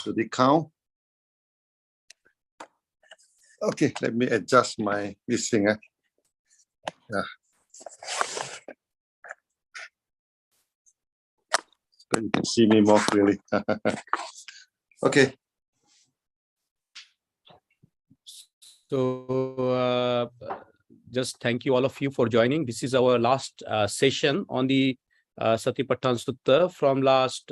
So the count. Okay, let me adjust my this thing. Yeah. So you can see me more clearly. Okay. So just thank you all of you for joining. This is our last session on the Satipatthana Sutta. From last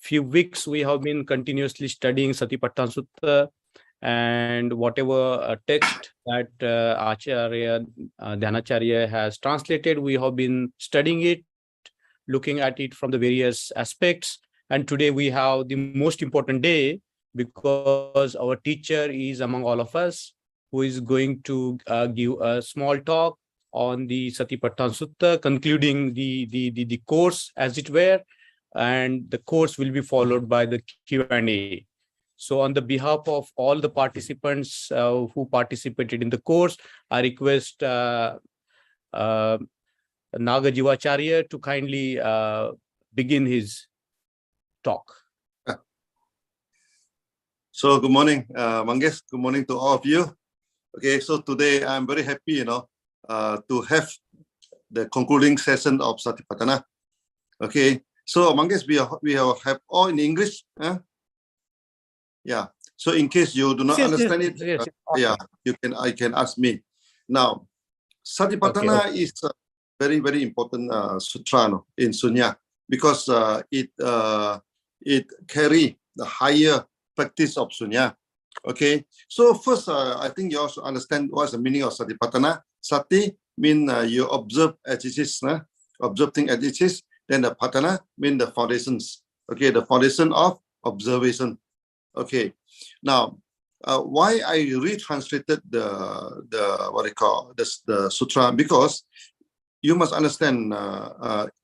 few weeks, we have been continuously studying Satipatthana Sutta, and whatever text that Acharya Dhyanacharya has translated, we have been studying it, looking at it from the various aspects. And today we have the most important day, because our teacher is among all of us, who is going to give a small talk on the Satipatthana Sutta, concluding the course, as it were, and the course will be followed by the Q&A. So on the behalf of all the participants who participated in the course, I request Naga Jivacharya to kindly begin his talk. So good morning, Mangesh. Good morning to all of you. Okay, so today I'm very happy, to have the concluding session of Satipatthana. Okay, so Mangesh, we have all in English. Yeah. So in case you do not understand it, yeah, I can ask me. Now, Satipatthana is a very, very important sutra in Sunya, because it carry the higher practice of Sunya. Okay, so first, I think you also understand what's the meaning of Satipatthana. Sati mean you observe as it is, observe things as it is. Then the Patthana mean the foundations. Okay, the foundation of observation. Okay, now why I retranslated the sutra, because you must understand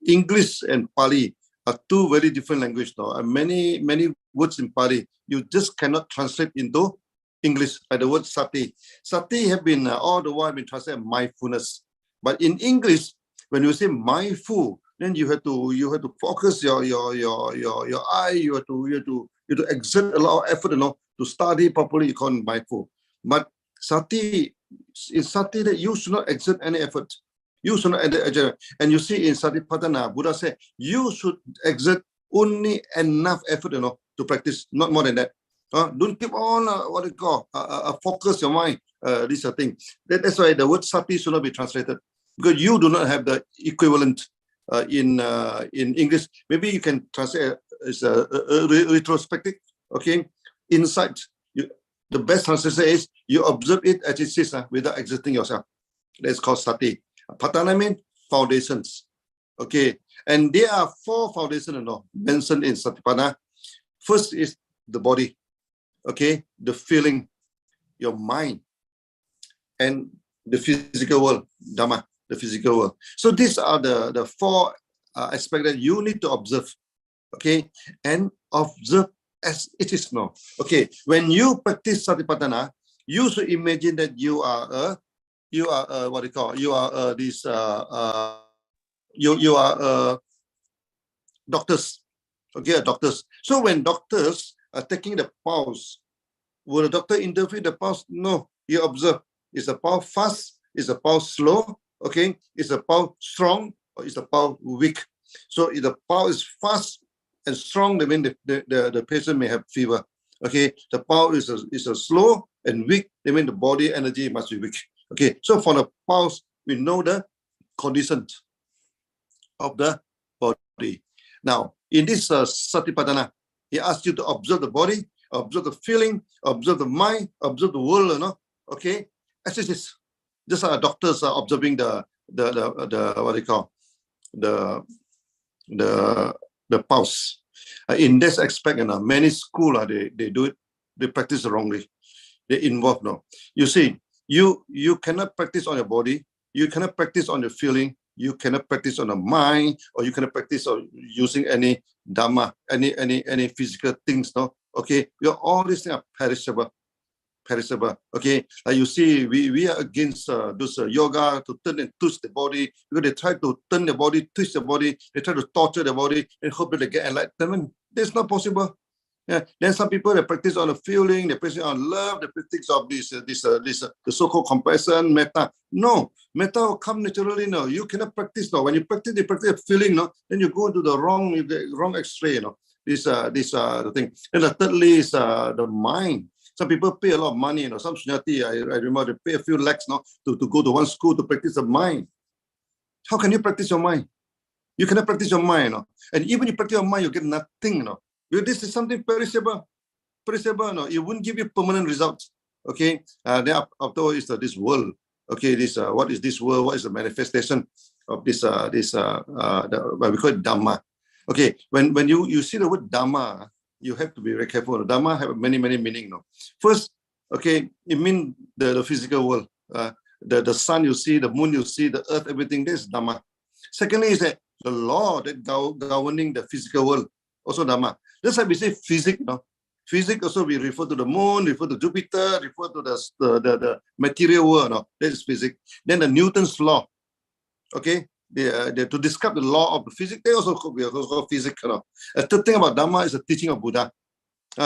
English and Pali are two very different languages now, and many words in Pali you just cannot translate into English. Like the word sati. Sati have been all the while been translated mindfulness, but in English, when you say mindful, then you have to focus your eye. You have to exert a lot of effort, to study properly. You call it mindful. But sati is sati that you should not exert any effort. You should not exert. And you see in Satipatthana, Buddha said you should exert only enough effort, to practice, not more than that. Don't keep on focus your mind. This thing. That's why the word sati should not be translated, because you do not have the equivalent in English. Maybe you can translate as a retrospective. Okay, insight. The best translation is you observe it as it is without exerting yourself. That's called sati. Patthana means foundations. Okay, and there are 4 foundations mentioned in Satipatthana. First is the body. Okay, the feeling, your mind, and the physical world, Dhamma, the physical world. So these are the 4 aspects that you need to observe. Okay, and observe as it is now. Okay, when you practice Satipatthana, you should imagine that you are doctors. Okay, doctors. So when doctors are taking the pulse, will the doctor interpret the pulse? No, you observe. Is the pulse fast? Is the pulse slow? Okay, is the pulse strong or is the pulse weak? So if the pulse is fast and strong, that means the patient may have fever. Okay, the pulse is a slow and weak, that means the body energy must be weak. Okay, so for the pulse, we know the conditions of the body. Now, in this Satipatthana, he asks you to observe the body, observe the feeling, observe the mind, observe the world, okay, as it is. Just doctors are observing the pulse. In this aspect, many schools they do it, they practice wrongly. They involve You see, you cannot practice on your body, you cannot practice on your feeling, you cannot practice on the mind, or you cannot practice on using any dhamma, any physical things. Okay, all these things are perishable. Okay, like you see, we are against those yoga to turn and twist the body, because they try to turn the body, twist the body, they try to torture the body and hope that they get enlightenment. That's not possible. Yeah. Then some people, they practice on the feeling, they practice on love, they practice of the so-called compassion, metta. No, metta will come naturally. No, you cannot practice. No, when you practice the feeling. No, then you go into the wrong, you get wrong X-ray. You know, the thing. And the thirdly is the mind. Some people pay a lot of money. You know, some SUNYATEE, I remember they pay a few lakhs now to go to one school to practice the mind. How can you practice your mind? You cannot practice your mind. You know? And even you practice your mind, you get nothing. You know? This is something perishable. No, it wouldn't give you permanent results. Okay, then afterwards is this world. Okay, what is this world? What is the manifestation of this? What we call it Dhamma. Okay, when you see the word Dhamma, you have to be very careful. Dhamma have many meaning. No, first, okay, it means the physical world. The sun you see, the moon you see, the earth, everything. This is Dhamma. Secondly, is that the law that governing the physical world, also Dhamma. That's why we say physics. No? Physics also we refer to the moon, refer to Jupiter, refer to the material world. No? That is physics. Then the Newton's law. Okay, to describe the law of the physics, they also call physics. You know? The third thing about Dhamma is the teaching of Buddha.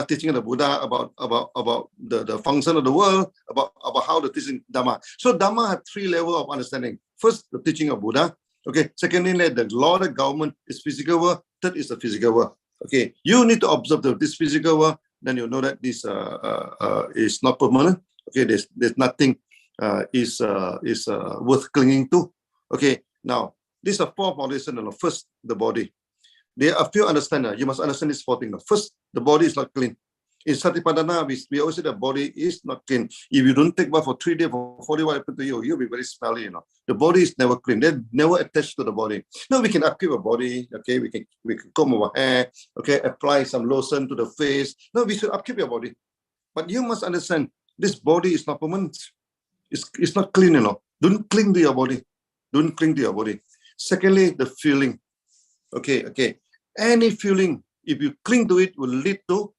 Teaching of the Buddha about the function of the world, about how the teaching Dhamma. So Dhamma have three levels of understanding. First, the teaching of Buddha. Okay. Secondly, the law of the government is physical world. Third is the physical world. Okay. You need to observe this physical world. Then you know that this is not permanent. Okay. There's nothing is worth clinging to. Okay. Now, these are four foundations. First, the body. There are a few understanders. You must understand this four things. First, the body is not clean. In Satipatthana, we always say the body is not clean. If you don't take bath for 3 days, for 4 days, what happens to you? You'll be very smelly, you know. The body is never clean. They're never attached to the body. No, we can upkeep our body, okay? We can comb our hair, okay? Apply some lotion to the face. No, we should upkeep your body. But you must understand, this body is not permanent. It's not clean, you know. Don't cling to your body. Don't cling to your body. Secondly, the feeling. Okay. Any feeling, if you cling to it, will lead to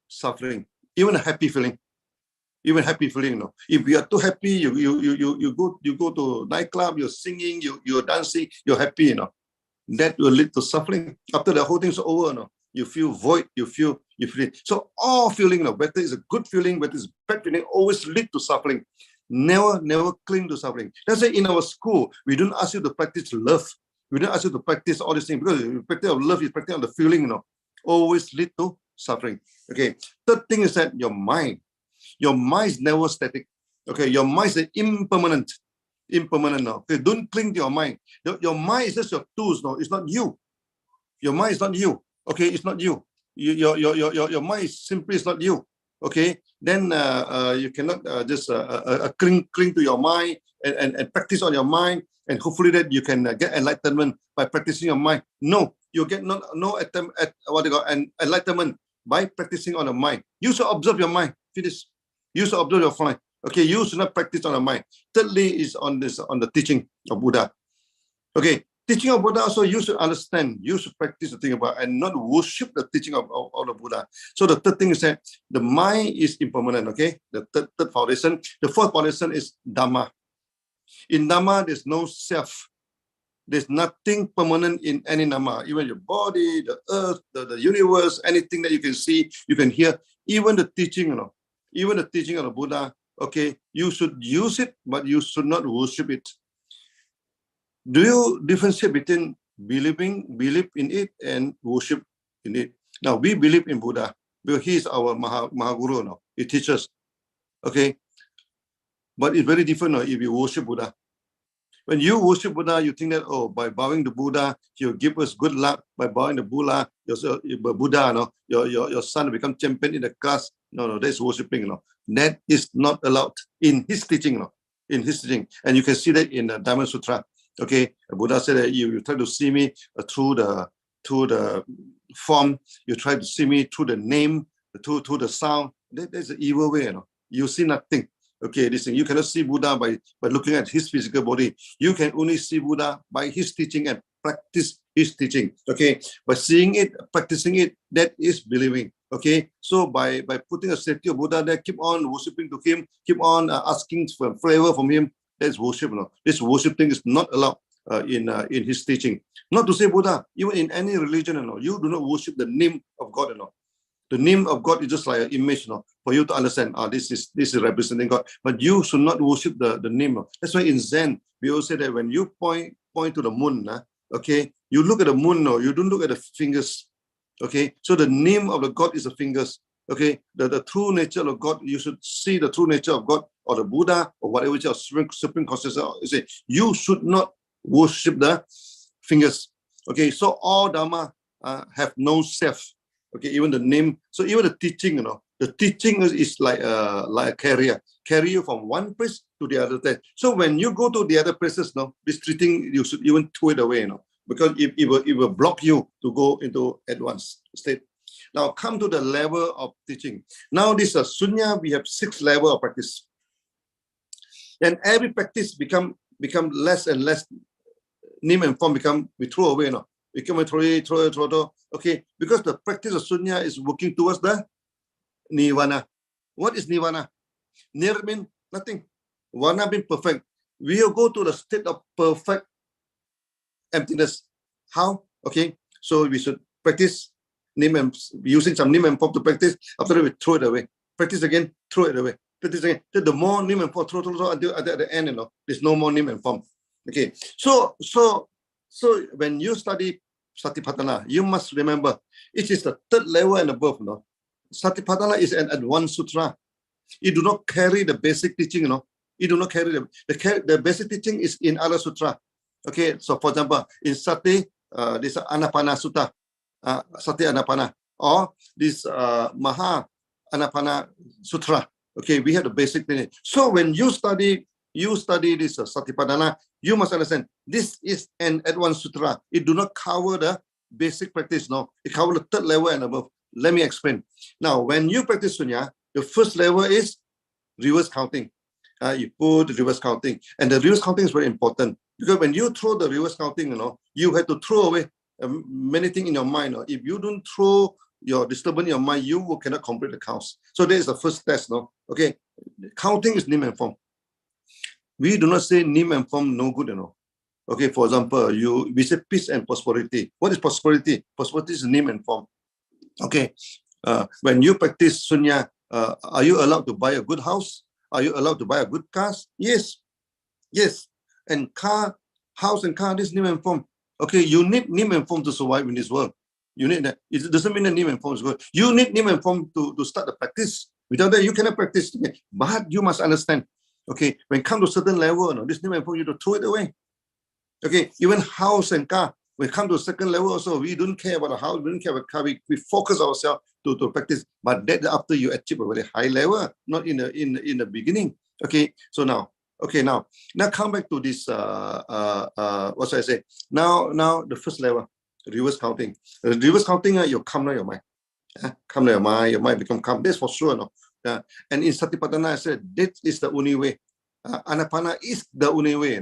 suffering. Even a happy feeling. You know. If you are too happy, you go to nightclub, you're singing, you're dancing, you're happy, you know. That will lead to suffering. After the whole thing's over, you know, you feel void, you feel. So all feeling, you know, whether it's a good feeling, whether it's a bad feeling, always lead to suffering. Never cling to suffering. That's why in our school, we don't ask you to practice love. We don't ask you to practice all these things because you practice of love, you practice of the feeling, you know, always lead to suffering. Okay. Third thing is that your mind is never static. Okay. Your mind is impermanent. No. Okay. Don't cling to your mind. Your mind is just your tools. No, it's not you. Your mind is not you. Okay. It's not you. Your mind is simply is not you. Okay. Then you cannot just cling to your mind and practice on your mind. And hopefully that you can get enlightenment by practicing your mind. No, you get no attempt at enlightenment by practicing on the mind. You should observe your mind. Finish. You should observe your mind. Okay, you should not practice on the mind. Thirdly is on the teaching of Buddha. Okay, teaching of Buddha also you should understand. You should practice the thing about and not worship the teaching of the Buddha. So the third thing is that the mind is impermanent. Okay, the third foundation. The fourth foundation is Dhamma. In Dhamma, there's no self. There's nothing permanent in any Dhamma. Even your body, the earth, the universe, anything that you can see, you can hear. Even the teaching, you know, even the teaching of the Buddha, okay, you should use it, but you should not worship it. Do you differentiate between believe in it and worship in it? Now, we believe in Buddha because he is our Mahaguru now. He teaches, okay? But it's very different if you worship Buddha. When you worship Buddha, you think that, oh, by bowing to Buddha, he'll give us good luck. By bowing to Buddha, your son will become champion in the class. No, that's worshiping. No. That is not allowed in his teaching. No. In his teaching. And you can see that in the Dhamma Sutra. Okay, Buddha said that you try to see me through the form, you try to see me through the name, through the sound. That's an evil way. You see nothing. Okay, listen, you cannot see Buddha by looking at his physical body. You can only see Buddha by his teaching and practice his teaching. Okay, by seeing it, practicing it, that is believing. Okay, so by putting a statue of Buddha there, keep on worshiping to him, keep on asking for flavor from him, that's worship. This worship thing is not allowed in his teaching. Not to say Buddha, even in any religion, you do not worship the name of God. The name of God is just like an image, for you to understand. This is representing God. But you should not worship the name. That's why in Zen we always say that when you point to the moon, okay, you look at the moon, you don't look at the fingers. Okay, so the name of the God is the fingers. Okay, the true nature of God, you should see the true nature of God or the Buddha or whatever which is supreme consciousness. You say you should not worship the fingers. Okay, so all Dharma have no self. Okay, even the name. So even the teaching, the teaching is like a carrier, carry you from one place to the other place. So when you go to the other places, this teaching you should even throw it away, because it will block you to go into advanced state. Now come to the level of teaching. Now this Sunya, we have 6 levels of practice, and every practice become less and less. Name and form we throw away, throw. Okay, because the practice of Sunya is working towards the Nirvana. What is Nirvana? Nir means nothing. Vana means perfect. We will go to the state of perfect emptiness. How? Okay, so we should practice name and using some name and form to practice. After that, we throw it away. Practice again, throw it away. Practice again. So the more name and form, throw until at the end, there's no more name and form. Okay, so when you study Satipatthana, you must remember it is the 3rd level and above. Satipatthana is an advanced sutra. It do not carry the basic teaching. It do not carry the basic teaching is in other sutra. Okay, so for example, in Sati, this Anapana Sutta, Sati Anapana, or this Maha Anapana Sutra. Okay, we have the basic thing. So when you study this Satipatthana, you must understand this is an advanced sutra. It do not cover the basic practice. It covers the 3rd level and above. Let me explain. Now, when you practice Sunya, the first level is reverse counting. You put the reverse counting, and the reverse counting is very important because when you throw the reverse counting, you have to throw away many things in your mind. If you don't throw your disturbance in your mind, you cannot complete the counts. So that is the first test. Okay, counting is name and form. We do not say name and form no good, Okay, for example, we say peace and prosperity. What is prosperity? Prosperity is name and form. Okay, when you practice Sunya, are you allowed to buy a good house? Are you allowed to buy a good car? Yes. And house and car, this name and form. Okay, you need name and form to survive in this world. You need that. It doesn't mean that name and form is good. You need name and form to start the practice. Without that, you cannot practice. But you must understand. Okay, when it comes to a certain level, this name and form, you have to throw it away. Okay, even house and car, when it comes to a second level also, we don't care about the house, we don't care about car, we focus ourselves to practice. But that after you achieve a very high level, not in the beginning. Okay, so now come back to this, what should I say? Now the first level, reverse counting. Reverse counting, you calm down your mind. Calm down your mind become calm. That's for sure. And in Satipatthana, I said, that is the only way. Anapana is the only way,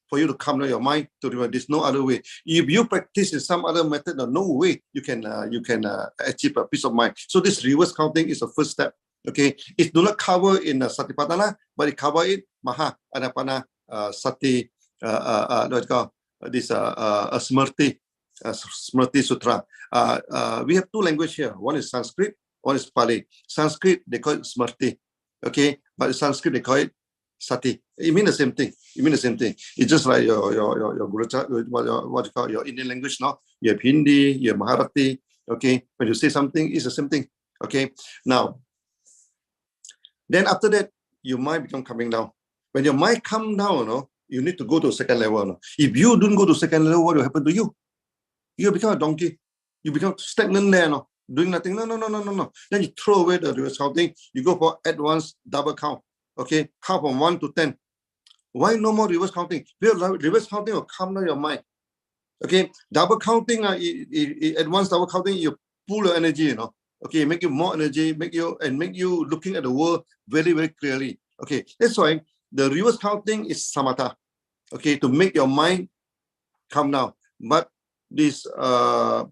for you to calm down your mind. To remember, there's no other way. If you practice in some other method, no way you can achieve a peace of mind. So this reverse counting is the first step. Okay, it do not cover in Satipatthana, but it cover it Maha Anapana Sati. What call this Smriti Sutra. We have 2 languages here. One is Sanskrit, one is Pali. Sanskrit they call it Smriti. Okay, but Sanskrit they call it Sati. It means the same thing. It's just like your what you call your Indian language now. You have Hindi, you have Marathi. Okay, when you say something, it's the same thing. Okay, now then after that, your mind become coming down. When your mind come down, you need to go to second level. If you don't go to second level, what will happen to you? You become a donkey. You become stagnant there, doing nothing. No. Then you throw away the reverse counting. You go for advanced double count. Okay, count from 1 to 10. Why no more reverse counting? Because reverse counting will calm down your mind. Okay, double counting, advanced double counting, you pull your energy, Okay, make you more energy, make you looking at the world very, very clearly. Okay, that's why the reverse counting is samatha. Okay, to make your mind calm down. But this what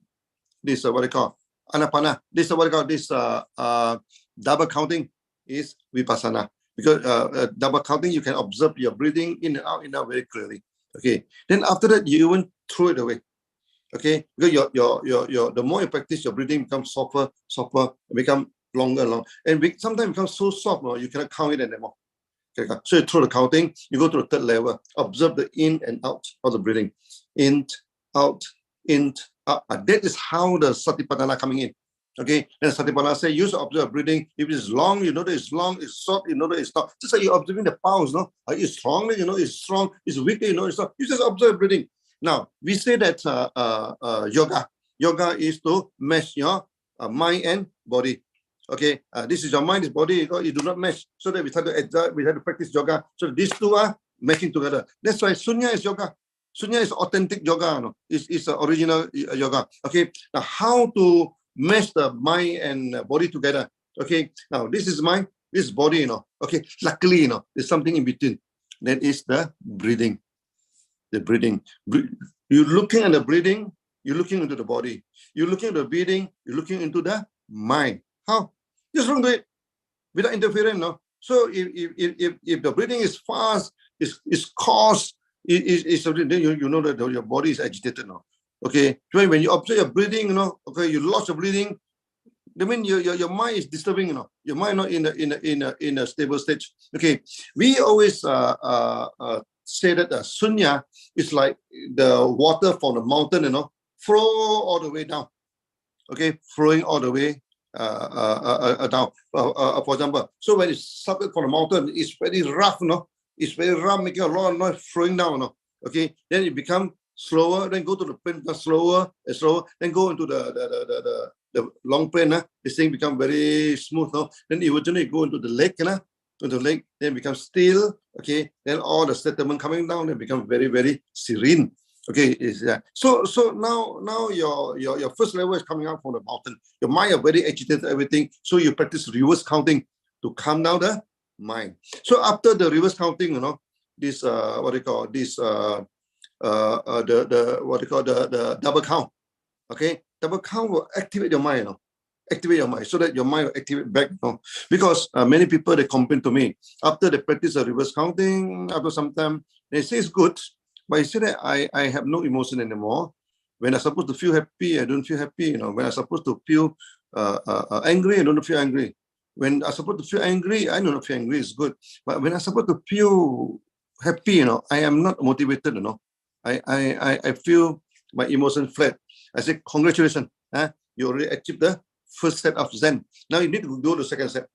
they call anapana. This what they call this double counting is vipassana. Because double counting, you can observe your breathing in and out very clearly. Okay, then after that, you even throw it away. Okay, because the more you practice, your breathing becomes softer, become longer, and sometimes becomes so soft, no, you cannot count it anymore. Okay, so through the counting, you go to the third level. Observe the in and out of the breathing, in, out, in, out. That is how the Satipatthana coming in. Okay, then Satipatthana say use to observe breathing. If it's long, you know that it's long. It's short, you know that it's not. Just like you're observing the pulse, no? It's strong, you know it's strong. It's weak, you know it's not. You just observe breathing. Now we say that yoga is to mesh your mind and body. Okay, this is your mind, this body, you do not mesh. So that we try to adjust, we have to practice yoga. So these two are matching together. That's why Sunya is yoga. Sunya is authentic yoga. No? It's original yoga. Okay, now how to mesh the mind and body together? Okay, now this is mind, this is body, you know. Okay, luckily, you know, there's something in between. That is the breathing. The breathing. You're looking at the breathing, you're looking into the body. You're looking at the breathing, you're looking into the mind. How? Just don't do it without interference, no. So if the breathing is fast, is caused, then you know that your body is agitated now. Okay, so when you observe your breathing, you know, okay, you lost your breathing. I mean, your mind is disturbing, you know. Your mind not in a stable stage. Okay, we always say that sunya is like the water from the mountain, you know, flow all the way down. Okay, flowing all the way down. For example, so when it's started from the mountain, it's very rough, no? It's very rough, making a lot of noise, flowing down, no? Okay, then it becomes slower, then go to the plain, slower and slower, then go into the long plain, this thing become very smooth, no? Then eventually go into the lake, into the lake, then become still, okay, then all the settlement coming down, then become very, very serene. Okay, is that so now your first level is coming out from the mountain. Your mind are very agitated, everything. So you practice reverse counting to calm down the mind. So after the reverse counting, you know, this what do you call this the what do you call the double count. Okay, double count will activate your mind, you know, activate your mind so that your mind will activate back, you know? Because many people they complain to me after they practice the reverse counting, after some time they say it's good. But I say that I have no emotion anymore. When I'm supposed to feel happy, I don't feel happy. You know, when I'm supposed to feel angry, I don't feel angry. When I'm supposed to feel angry, I don't feel angry. It's good. But when I'm supposed to feel happy, you know, I am not motivated. You know, I feel my emotion flat. I say congratulations, you already achieved the first set of Zen. Now you need to do the second step.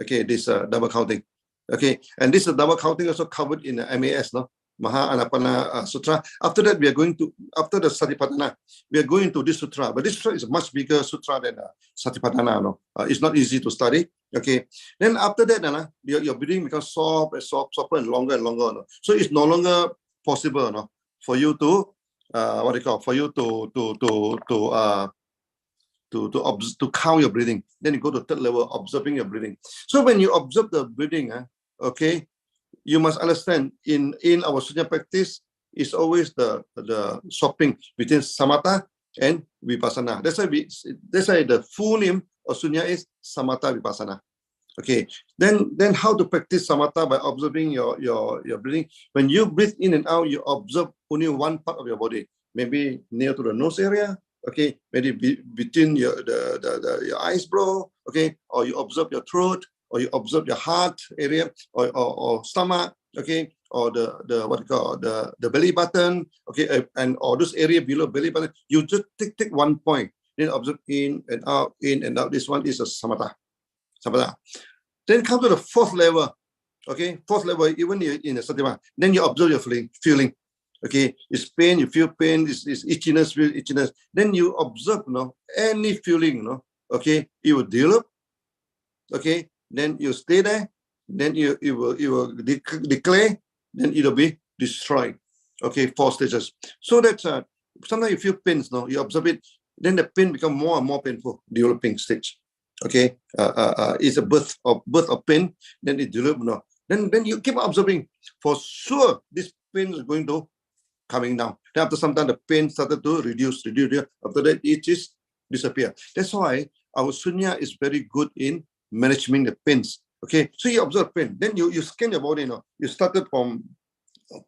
Okay, this double counting. Okay, and this double counting also covered in the MAS, no? Maha Anapana Sutra. After that, we are going to, after the Satipatthana, we are going to this sutra. But this sutra is a much bigger sutra than Satipatthana. No? It's not easy to study. Okay. Then after that, your breathing becomes soft and softer and longer. No? So it's no longer possible, no, for you to what do you call? For you to count your breathing. Then you go to third level, observing your breathing. So when you observe the breathing, okay, you must understand in our sunya practice is always the swapping between samatha and vipassana. That's why the full name of sunya is samatha vipassana. Okay. Then how to practice samatha? By observing your breathing. When you breathe in and out, you observe only one part of your body, maybe near to the nose area. Okay, maybe between your eyes, bro. Okay, or you observe your throat, or you observe your heart area, or stomach, okay, or the what you call the belly button, okay, and or this area below belly button. You just take one point, then observe in and out, in and out. This one is a samatha. Then come to the fourth level, okay, fourth level, even in the sativa. Then you observe your feeling. Okay, it's pain, you feel pain, it's itchiness, feel itchiness. Then you observe, any feeling, okay, it will develop, okay, then you stay there, then you will declare, then it will be destroyed. Okay, 4 stages. So that's sometimes you feel pains, you observe it, then the pain become more and more painful, developing stage. Okay, it's a birth of pain, then it develop, then you keep observing. For sure, this pain is going to coming down. Then after some time, the pain started to reduce. After that, it just disappear. That's why our sunya is very good in managing the pains. Okay, so you observe pain, then you scan your body. You started from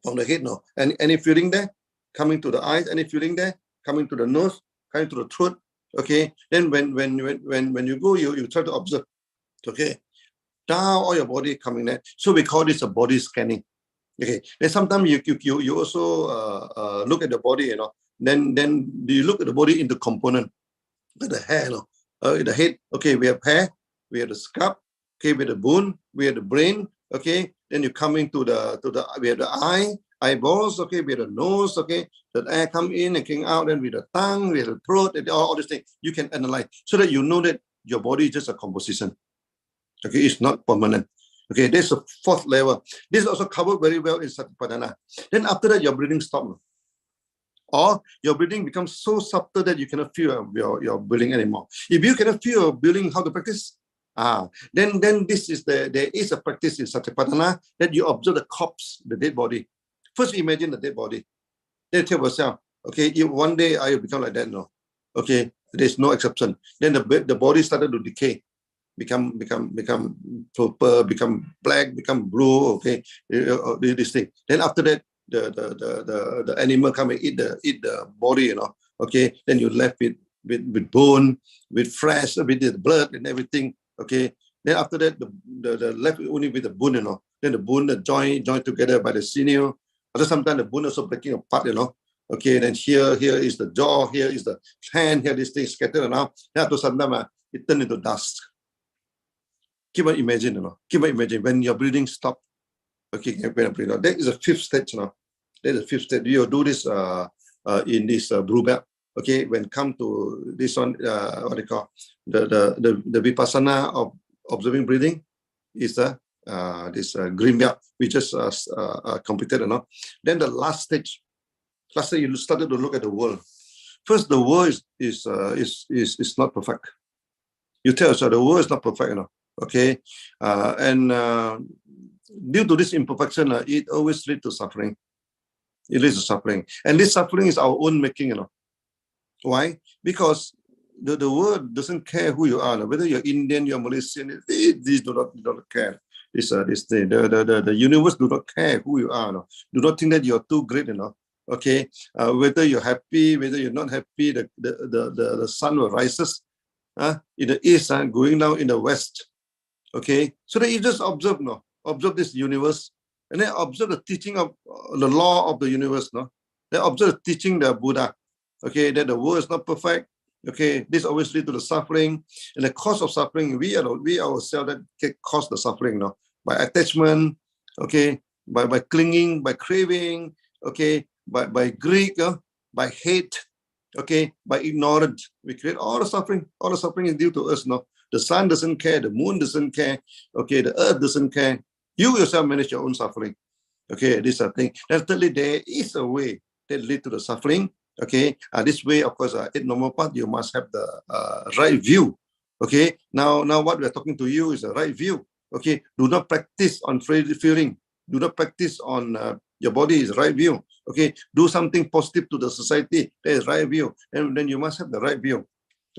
the head. And any feeling there, coming to the eyes, any feeling there, coming to the nose, coming to the throat. Okay, then when you go, you try to observe. Okay, down all your body coming there. So we call this a body scanning. Okay, then sometimes you also look at the body, you know. Then you look at the body into component. Look at the hair, you know. The head. Okay, we have hair, we have the scalp. Okay, we have the bone, we have the brain. Okay, then you come into we have the eyeballs. Okay, we have the nose. Okay, the air come in and came out. Then with the tongue, we have the throat, and all these things. You can analyze so that you know that your body is just a composition. Okay, it's not permanent. Okay, there's a fourth level. This is also covered very well in Satipatthana. Then after that, your breathing stops. Or your breathing becomes so subtle that you cannot feel your breathing anymore. If you cannot feel your breathing, how to practice? Then there is a practice in Satipatthana that you observe the corpse, the dead body. First, imagine the dead body. Then tell yourself, okay, if one day I will become like that, no. Okay, there's no exception. Then the body started to decay. Become purple, become black, become blue. Okay, this thing. Then after that, the animal come and eat the body. You know. Okay. Then you're left with bone, with flesh, with the blood and everything. Okay. Then after that, the left only with the bone. You know. Then the bone, the joint together by the sinew. But sometimes the bone also breaking apart. You know. Okay. Then here is the jaw. Here is the hand. Here this thing scattered around. Then after sometimes it turns into dust. Keep on imagine, you know. Keep on imagine when your breathing stop. Okay, that is a fifth stage, you know. That is a fifth stage. You do this in this blue belt. Okay, when come to this one, what they call the vipassana of observing breathing is this green belt. We just completed, you know. Then the last stage, you started to look at the world. First, the world is not perfect. You tell yourself the world is not perfect, you know. Okay, and due to this imperfection, it always leads to suffering. It leads to suffering, and this suffering is our own making. You know why? Because the world doesn't care who you are, whether you're Indian, you're Malaysian. These do not care. This thing, the universe do not care who you are. Do not think that you're too great. You know. Okay, whether you're happy, whether you're not happy, the sun will rises in the east, going down in the west. Okay, so that you just observe, observe this universe, and then observe the teaching of the law of the universe, Then observe the teaching the Buddha, okay, that the world is not perfect. Okay, this always leads to the suffering, and the cause of suffering, we ourselves that can cause the suffering, by attachment, okay, by clinging, by craving, okay, by greed, by hate, okay, by ignorance, we create all the suffering. All the suffering is due to us, The sun doesn't care, the moon doesn't care, okay, the earth doesn't care. You yourself manage your own suffering. Okay, this is a thing. And thirdly, there is a way that leads to the suffering. Okay, this way, of course, in normal path, you must have the right view. Okay, now what we are talking to you is the right view. Okay, do not practice on feeling. Do not practice on your body is right view. Okay, do something positive to the society. That is right view, and then you must have the right view.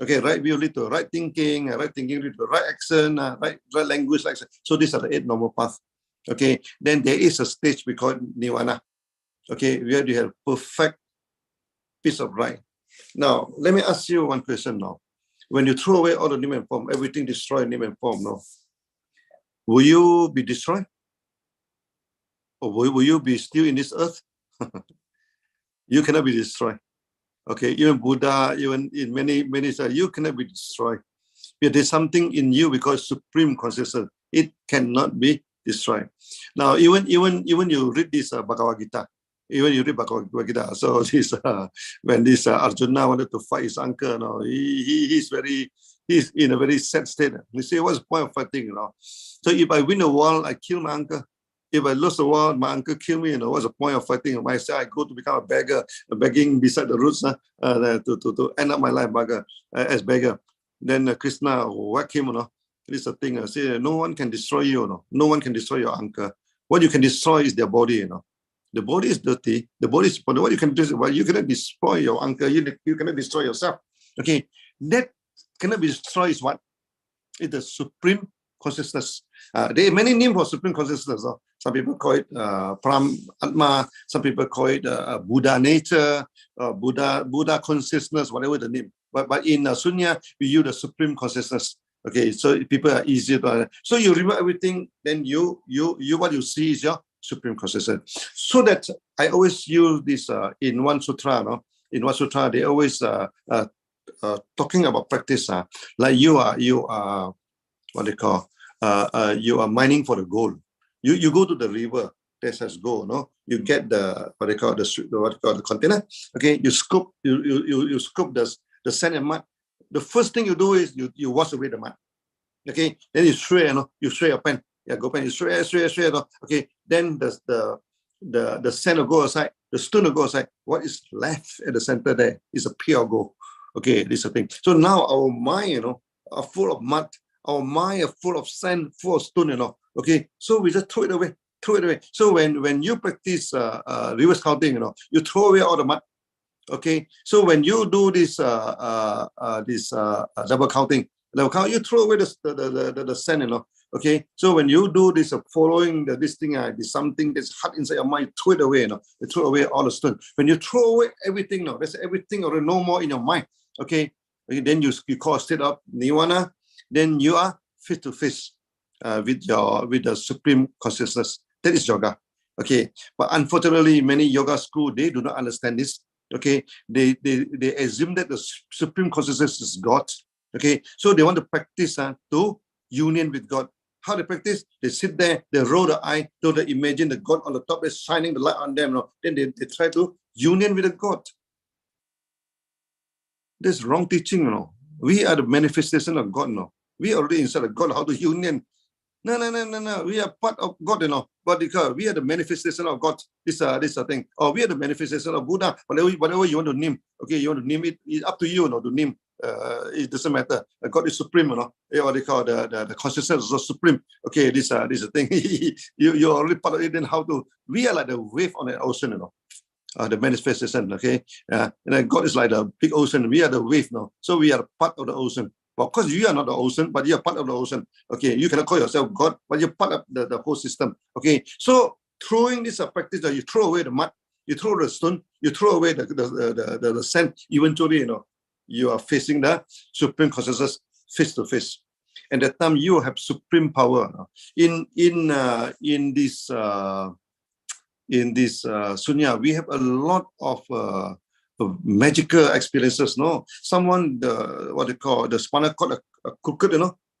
Okay, right view lead to right thinking lead to right action, right language, action. So these are the 8 normal paths. Okay, then there is a stage we call nirvana. Okay, where you have perfect peace of mind. Now, let me ask you one question now. When you throw away all the name and form, everything destroyed name and form, will you be destroyed? Or will you be still in this earth? You cannot be destroyed. Okay, even Buddha, even in many you cannot be destroyed. But there's something in you because supreme consciousness. It cannot be destroyed. Now, even you read this Bhagavad Gita, even you read Bhagavad Gita. So this when this Arjuna wanted to fight his uncle, he's in a very sad state. He say, what's the point of fighting? So if I win the war, I kill my uncle. If I lose the war, my uncle kill me. What's the point of fighting? Myself, I go to become a beggar, begging beside the roads to end up my life as beggar. Then Krishna whack him. This is the thing. I say, no one can destroy you. No one can destroy your uncle. What you can destroy is their body. The body is dirty. The body is. What you can do? Well, you cannot destroy your uncle. You cannot destroy yourself. Okay, that cannot be destroyed. Is what? It's the supreme consciousness. There are many names for supreme consciousness. Some people call it Param Atma. Some people call it Buddha nature, Buddha consciousness, whatever the name. But in Sunya, we use the supreme consciousness. Okay, so people are easier to. So you remember everything, then you what you see is your supreme consciousness. So that I always use this in one sutra. No, in one sutra they always talking about practice. Like you are what they call you are mining for the gold. You go to the river. That has gold. No, you get the what they call the container. Okay, you scoop you scoop the sand and mud. The first thing you do is you wash away the mud. Okay, then you shred, you shred your pen. Yeah, go pen, you shred. Okay, then the sand will go aside, the stone will go aside. What is left at the center there is a pure gold. Okay, this is the thing. So now our mind, are full of mud. Our mind are full of sand, full of stone, Okay, so we just throw it away. So when you practice reverse counting, you throw away all the mud. Okay, so when you do this double counting, you throw away the sand, Okay, so when you do this following this thing, this something that's hot inside your mind, throw it away, You throw away all the stone. When you throw away everything, there's everything already no more in your mind. Okay, then you call state of nirvana. Then you are face to face with the supreme consciousness. That is yoga. Okay, but unfortunately, many yoga schools they do not understand this. Okay, they assume that the supreme consciousness is God. Okay, so they want to practice to union with God. How they practice? They sit there, they roll the eye, they imagine the God on the top, they're shining the light on them. Then they try to union with the God. That's wrong teaching. We are the manifestation of God. We are already inside of God. How to union? No. We are part of God, But because we are the manifestation of God, this thing. Or we are the manifestation of Buddha. Whatever you want to name, okay, you want to name it. It's up to you, to name. It doesn't matter. God is supreme, What they call the consciousness is supreme. Okay, this is a thing. You're already part of it. Then how to? We are like the wave on the ocean, the manifestation. Okay, and then God is like the big ocean. We are the wave now. So we are part of the ocean. Well, of course, you are not the ocean, but you are part of the ocean. Okay, you cannot call yourself God, but you're part of the whole system. Okay, so throwing this practice that you throw away the mud, you throw the stone, you throw away the sand. Eventually, you are facing the supreme consciousness face to face, and that time you have supreme power. In this sunya, we have a lot of magical experiences. Someone what they call the spinal cord crooked,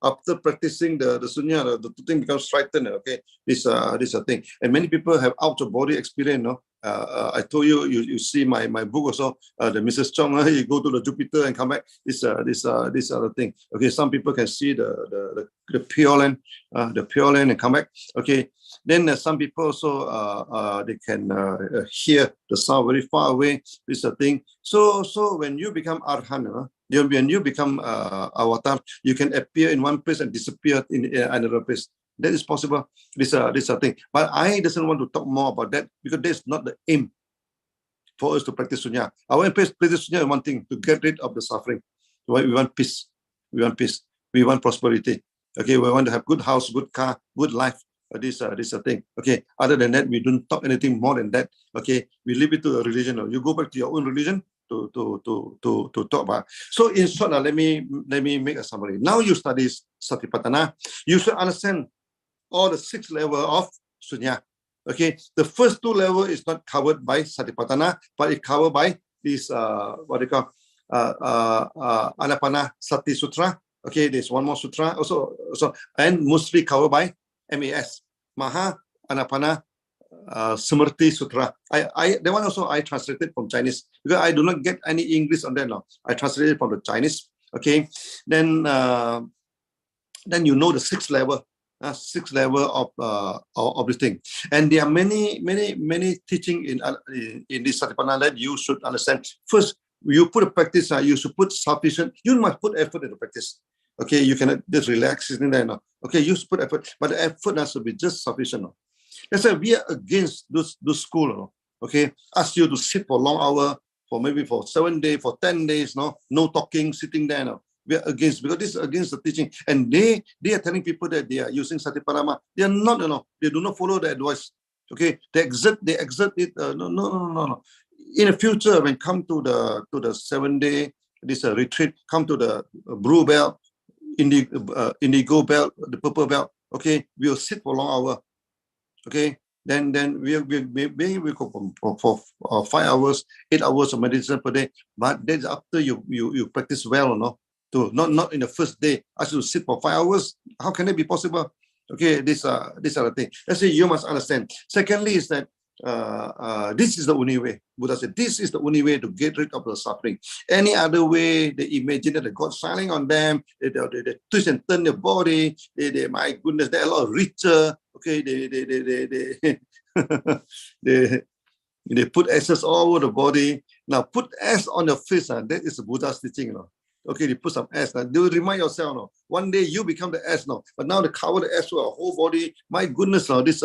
after practicing the sunya, the thing becomes straightened. Okay, this a thing, and many people have out of body experience. I told you see my book also. The Mrs. Chong, you go to the Jupiter and come back. This other thing. Okay, some people can see the pure land, and come back. Okay, then some people also they can hear the sound very far away. This is a thing. So when you become arhan, when you become avatar, you can appear in one place and disappear in another place. That is possible. This a thing. But I doesn't want to talk more about that because that's not the aim for us to practice sunya. Our aim practice sunya is one thing, to get rid of the suffering. We want peace. We want peace. We want prosperity. Okay, we want to have good house, good car, good life. This a thing. Okay. Other than that, we don't talk anything more than that. Okay. We leave it to the religion. You go back to your own religion to talk about. So in short, let me make a summary. Now you study Satipatthana. You should understand all the 6 levels of sunya. Okay. The first 2 levels is not covered by Satipatthana, but it's covered by this what they call Anapana Sati Sutra. Okay, there's one more sutra also and mostly covered by MAS, Maha Anapana Smriti Sutra. That one also I translated from Chinese because I do not get any English on that now. I translated from the Chinese. Okay, then you know the 6th level. 6th level of this thing, and there are many teaching in this Satipatthana that you should understand. First, you put a practice. You should put sufficient. You must put effort into practice. Okay, you cannot just relax in there. No. Okay, you should put effort, but the effort has to be just sufficient. No. That's why we are against those school. No. Okay, ask you to sit for long hour, for maybe for 7 days, for 10 days. No talking, sitting there. No. We are against, because this is against the teaching. And they are telling people that they are using Satiparama. They are not, they do not follow the advice. Okay, they exert it. No. In the future, when come to the 7-day this retreat, come to the blue belt, indigo belt, the purple belt. Okay, we will sit for long hour. Okay, then we go for 5 hours, 8 hours of meditation per day. But that's after you practice well, not in the first day. I should sit for 5 hours. How can it be possible? Okay, these are the things. Let's say you must understand. Secondly, is that this is the only way. Buddha said, this is the only way to get rid of the suffering. Any other way, they imagine that the God smiling on them, they twist and turn their body, my goodness, they're a lot richer. Okay, they put ashes all over the body. Now put ash on your face, that is the Buddha's teaching. Okay, you put some ash. Now, do remind yourself, one day you become the ash now. But now they cover the ash with our whole body. My goodness, this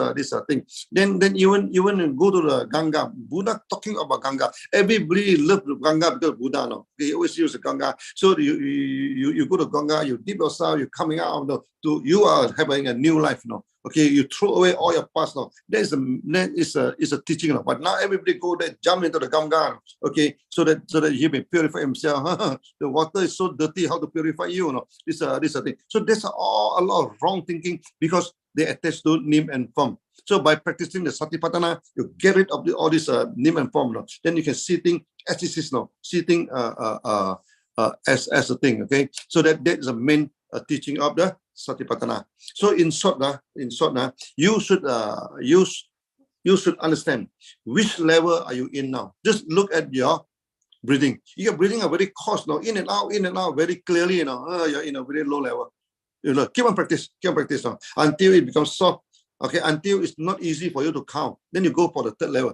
thing. Then even go to the Ganga. Buddha talking about Ganga. Everybody love Ganga because Buddha. They always use the Ganga. So you go to Ganga, you dip yourself, you're coming out. You are having a new life now. Okay, you throw away all your past now. That is a teaching now. But now everybody go there, jump into the Ganga. Okay, so that he may purify himself. The water is so dirty. How to purify you? This thing. So there's a lot of wrong thinking because they attach to nim and form. So by practicing the Satipatthana, you get rid of all this nim and form. Then you can see things as it is now. See things as a thing. Okay, so that is the main teaching of the Satipatthana. So in short, you should understand which level are you in now. Just look at your breathing. Your breathing are very coarse now, in and out, very clearly. You're in a very low level. Keep on practice now until it becomes soft. Okay, until it's not easy for you to count. Then you go for the third level.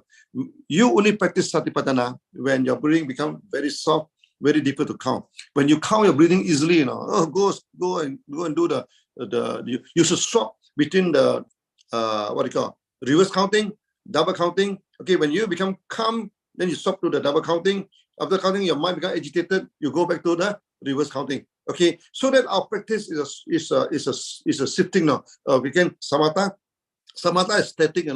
You only practice Satipatthana when your breathing becomes very soft, very difficult to count. When you count your breathing easily, go and do you should swap between the reverse counting, double counting. Okay, when you become calm, then you swap to the double counting. After counting, your mind becomes agitated. You go back to the reverse counting. Okay, so that our practice is a shifting now. We can samatha is static.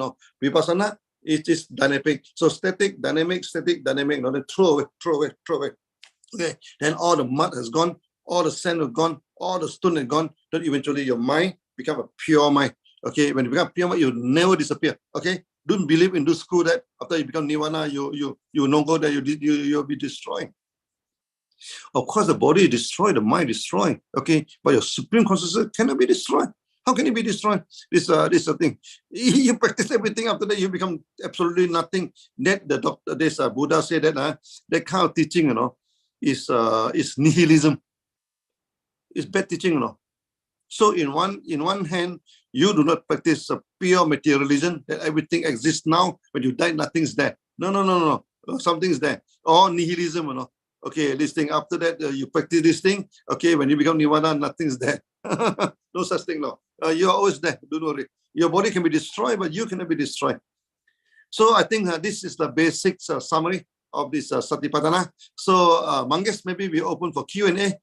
Vipassana is dynamic. So static, dynamic. Then throw away. Okay, then all the mud has gone, all the sand has gone, all the stone has gone. Then eventually your mind become a pure mind. Okay, when you become pure mind, you never disappear. Okay, don't believe in this school that after you become nirvana, you no go there, you'll be destroyed. Of course, the body is destroyed, the mind is destroyed. Okay, but your supreme consciousness cannot be destroyed. How can it be destroyed? This is a thing. You practice everything, after that you become absolutely nothing. That the doctor, Buddha said that kind of teaching, is nihilism. It's bad teaching, So in one hand, you do not practice pure materialism, that everything exists now. When you die, nothing's there. No. Something's there. Or nihilism, Okay, this thing. After that, you practice this thing. Okay, when you become nirvana, nothing's there. No such thing, you're always there. Don't worry. Your body can be destroyed, but you cannot be destroyed. So I think this is the basic summary of this Satipatthana. So Mangesh, maybe we open for Q&A.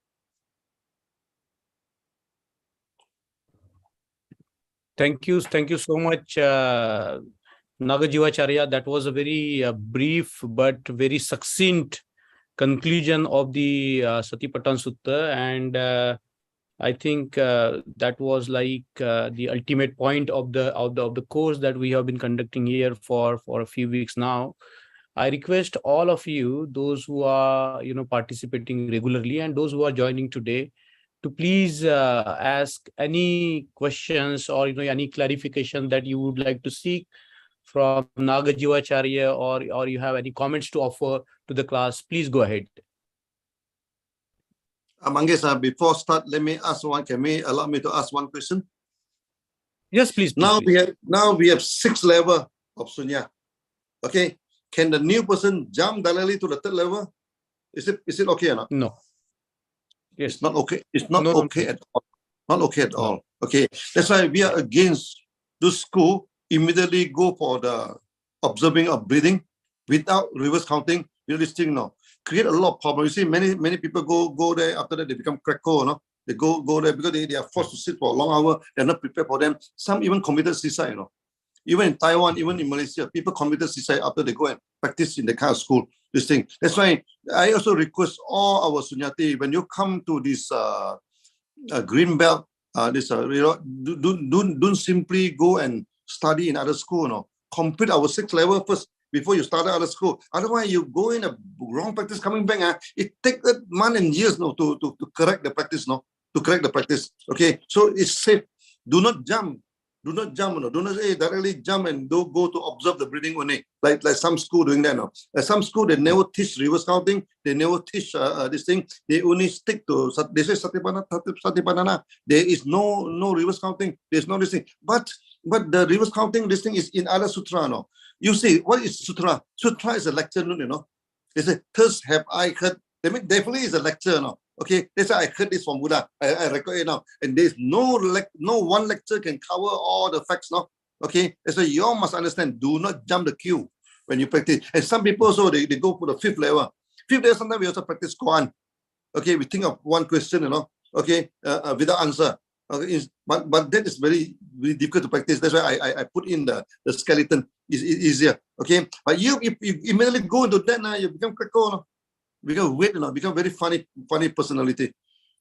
Thank you so much, Nagajivacharya. That was a very brief but very succinct conclusion of the Satipatthana Sutta, and I think that was like the ultimate point of the course that we have been conducting here for a few weeks now. I request all of you, those who are participating regularly and those who are joining today, to please ask any questions or any clarification that you would like to seek from Nagajivacharya, or you have any comments to offer to the class. Please go ahead. Mangesh, before start, let me ask one. Can you allow me to ask one question? Yes, please. Now we have 6 levels of sunya. Okay, can the new person jump directly to the 3rd level? Is it okay or not? No. Yes. It's not okay. It's not okay at all. Not okay at all. Okay, that's why we are against this school. Immediately go for the observing of breathing without reverse counting. You're listening now. create a lot of problems. You see, many people go there, after that they become cracker, no? They go there because they are forced to sit for a long hour. They're not prepared for them. Some even committed suicide, you know. Even in Taiwan, even in Malaysia, people committed suicide after they go and practice in the kind of school. This thing. That's why I also request all our SUNYATEE, when you come to this green belt, don't simply go and study in other school. No, complete our 6th level first before you start other school. Otherwise, you go in a wrong practice, coming back. It takes months and years, no, to correct the practice, no, to correct the practice. Okay, so it's safe. Do not jump. Do not jump, no. Do not directly jump and don't go to observe the breathing only. Like some school doing that, no. Some school they never teach reverse counting. They never teach this thing. They only stick to, they say Satipatthana. There is no reverse counting. There's no this thing. But the reverse counting, this thing is in other sutra, no. You see, what is sutra? Sutra is a lecture, you know. They say, thus have I heard. They mean definitely is a lecture, no. Okay, that's why I heard this from Buddha. I record it now. And there's no one lecture can cover all the facts now. Okay, that's why you all must understand, do not jump the queue when you practice. And some people also, they go for the 5th level. 5th level, sometimes we also practice Quran. Okay, we think of one question, you know, okay, without answer. Okay, but that is very, very difficult to practice. That's why I put in the skeleton. It's easier. Okay, but if you immediately go into that, now you become cracker. Become weird, you know, become very funny personality.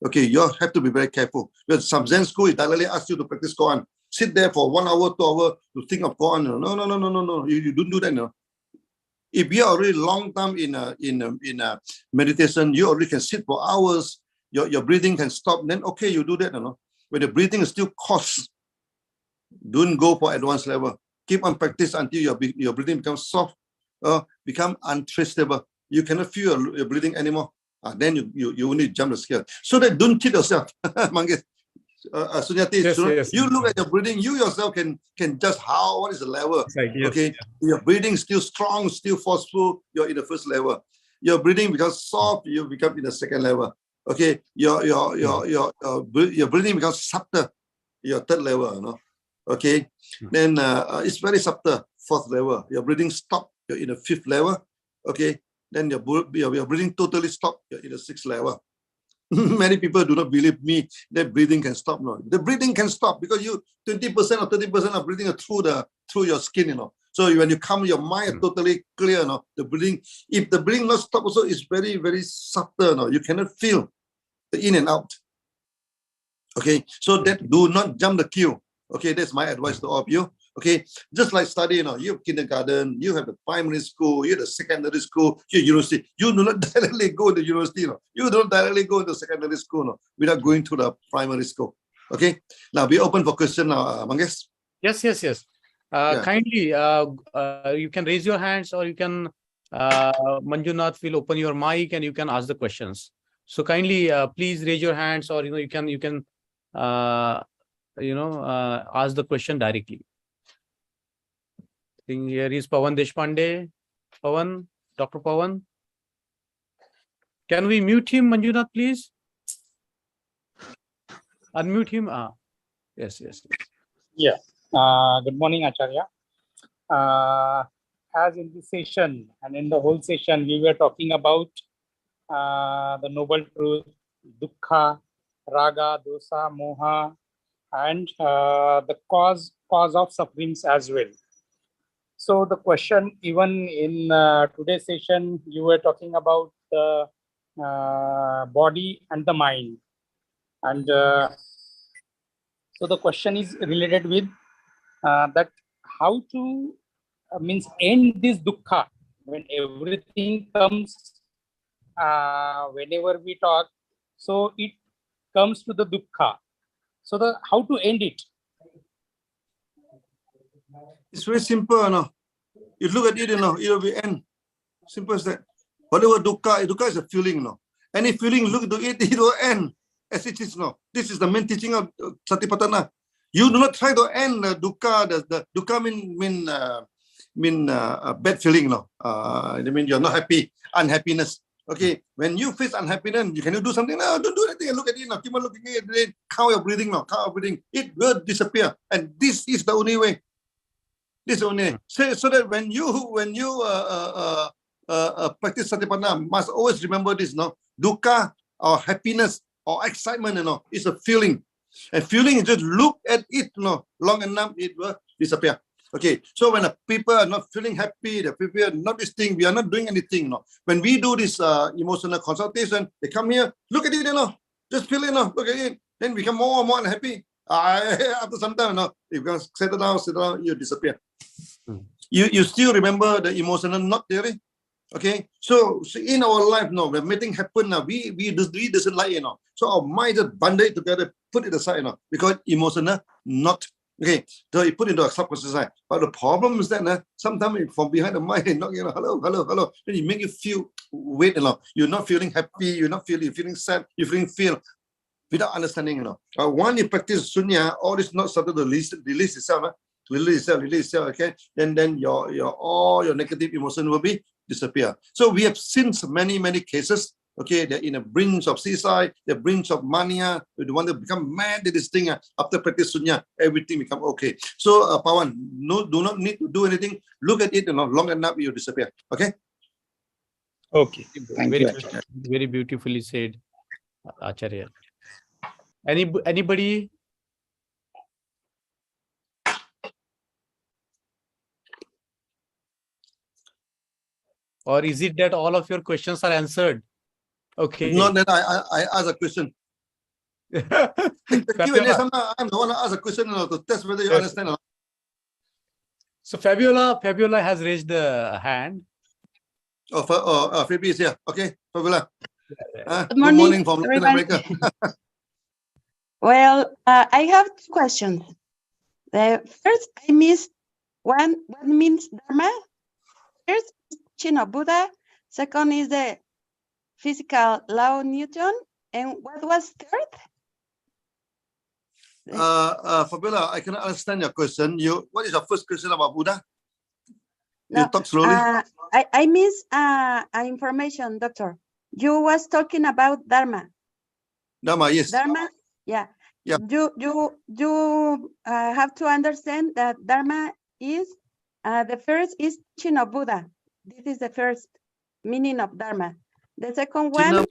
Okay, you have to be very careful. Because some Zen school is directly ask you to practice Quran. Sit there for 1 hour, 2 hours to think of Quran. No. You don't do that. No. If you are already long time in meditation, you already can sit for hours. Your breathing can stop. Then okay, you do that. No. When the breathing is still coarse, don't go for advanced level. Keep on practice until your breathing becomes soft, become untraceable. You cannot feel your breathing anymore. Then you only jump the scale. So that don't cheat yourself. Mangesh, SUNYATEE, Yes. you look at your breathing, you yourself can judge what is the level. Yes. Okay, your breathing still strong, still forceful, you're in the 1st level. Your breathing becomes soft, you become in the 2nd level. Okay, your breathing becomes subtle, your 3rd level. You know? Okay, then it's very subtle, 4th level. Your breathing stop, you're in the 5th level. Okay. Then your breathing totally stop. You're in the 6th level. Many people do not believe me that breathing can stop. No, the breathing can stop because you 20% or 30% of breathing through your skin. You know, so when you come, your mind is totally clear. You know, the breathing. If the breathing not stop, also it's very, very subtle. You know, you cannot feel the in and out. Okay, so that do not jump the queue. Okay, that's my advice to all of you. Okay, just like study, you know, you have kindergarten, you have the primary school, you have the secondary school, you have university. You do not directly go to university, you know. You don't directly go to secondary school, no, without going to the primary school. Okay, now be open for question now, Mangesh. Yes. Kindly, you can raise your hands, or you can, Manjunath will open your mic and you can ask the questions. So kindly, please raise your hands, or you can ask the question directly. I think here is Pawan Deshpande. Pawan, Dr. Pawan. Can we mute him, Manjunath, please? Unmute him. Yes. Yeah. Good morning, Acharya. As in this session and in the whole session, we were talking about the noble truth, dukkha, raga, dosa, moha, and the cause of sufferings as well. So the question, even in today's session, you were talking about the body and the mind. And so the question is related with that how to means end this dukkha when everything comes, whenever we talk, so it comes to the dukkha. So how to end it? It's very simple, no. You look at it, you know, it will be end. Simple as that. Whatever dukkha is a feeling, no. Any feeling, look to it, it will end as it is, no. This is the main teaching of Satipatthana. You do not try to end dukkha. The dukkha mean bad feeling, no. I mean you're not happy, unhappiness. Okay, when you face unhappiness, can you do something? No, don't do anything. Look at it now. Keep on looking at it. Count your breathing now. Count your breathing. It will disappear, and this is the only way. This is the only way. So that when you practice Satipatthana must always remember this, no? Dukkha or happiness or excitement, is a feeling. And feeling is just look at it, long enough, it will disappear. Okay, so when people are not feeling happy, the people are not this thing, we are not doing anything. When we do this emotional consultation, they come here, look at it, just feel it, look at it, then become more and more unhappy. After some time, you can settle down, you disappear. You still remember the emotional not theory? Okay, so in our life, when meeting happen, we doesn't like it, so our mind just bundle it together, put it aside, because emotional not. Okay, so you put it into a subconscious side. But the problem is that sometimes from behind the mind, hello, then you make you feel weight, you're not feeling happy, you're feeling sad, you're feeling fear without understanding, When you practice sunya, all this not started to release itself, release itself, okay, then all your negative emotion will be disappear. So we have seen many cases. Okay, they're in a brink of suicide, the brink of mania, they want to become mad at this thing. After practice sunya, everything become okay. So, Pawan, do not need to do anything. Look at it, long enough, you disappear. Okay? Okay. Thank you. Very beautifully said, Acharya. Anybody? Or is it that all of your questions are answered? Okay. Not that I ask a question. Fabiola. I'm the one who ask a question to test whether you understand. So Fabiola has raised the hand. Phoebe is here. Okay, Fabiola. Good morning from Latin everybody. America. Well, I have two questions. The first, I missed one. What means Dharma? First, teaching of Buddha. Second is the physical law of Newton. And what was third? Fabiola, I cannot understand your question. What is your first question about Buddha? No, you talk slowly. I missed information, doctor. You was talking about Dharma. Dharma, yes. Dharma, yeah. Yeah. You have to understand that Dharma is the first is teaching of Buddha. This is the first meaning of Dharma. The second one, the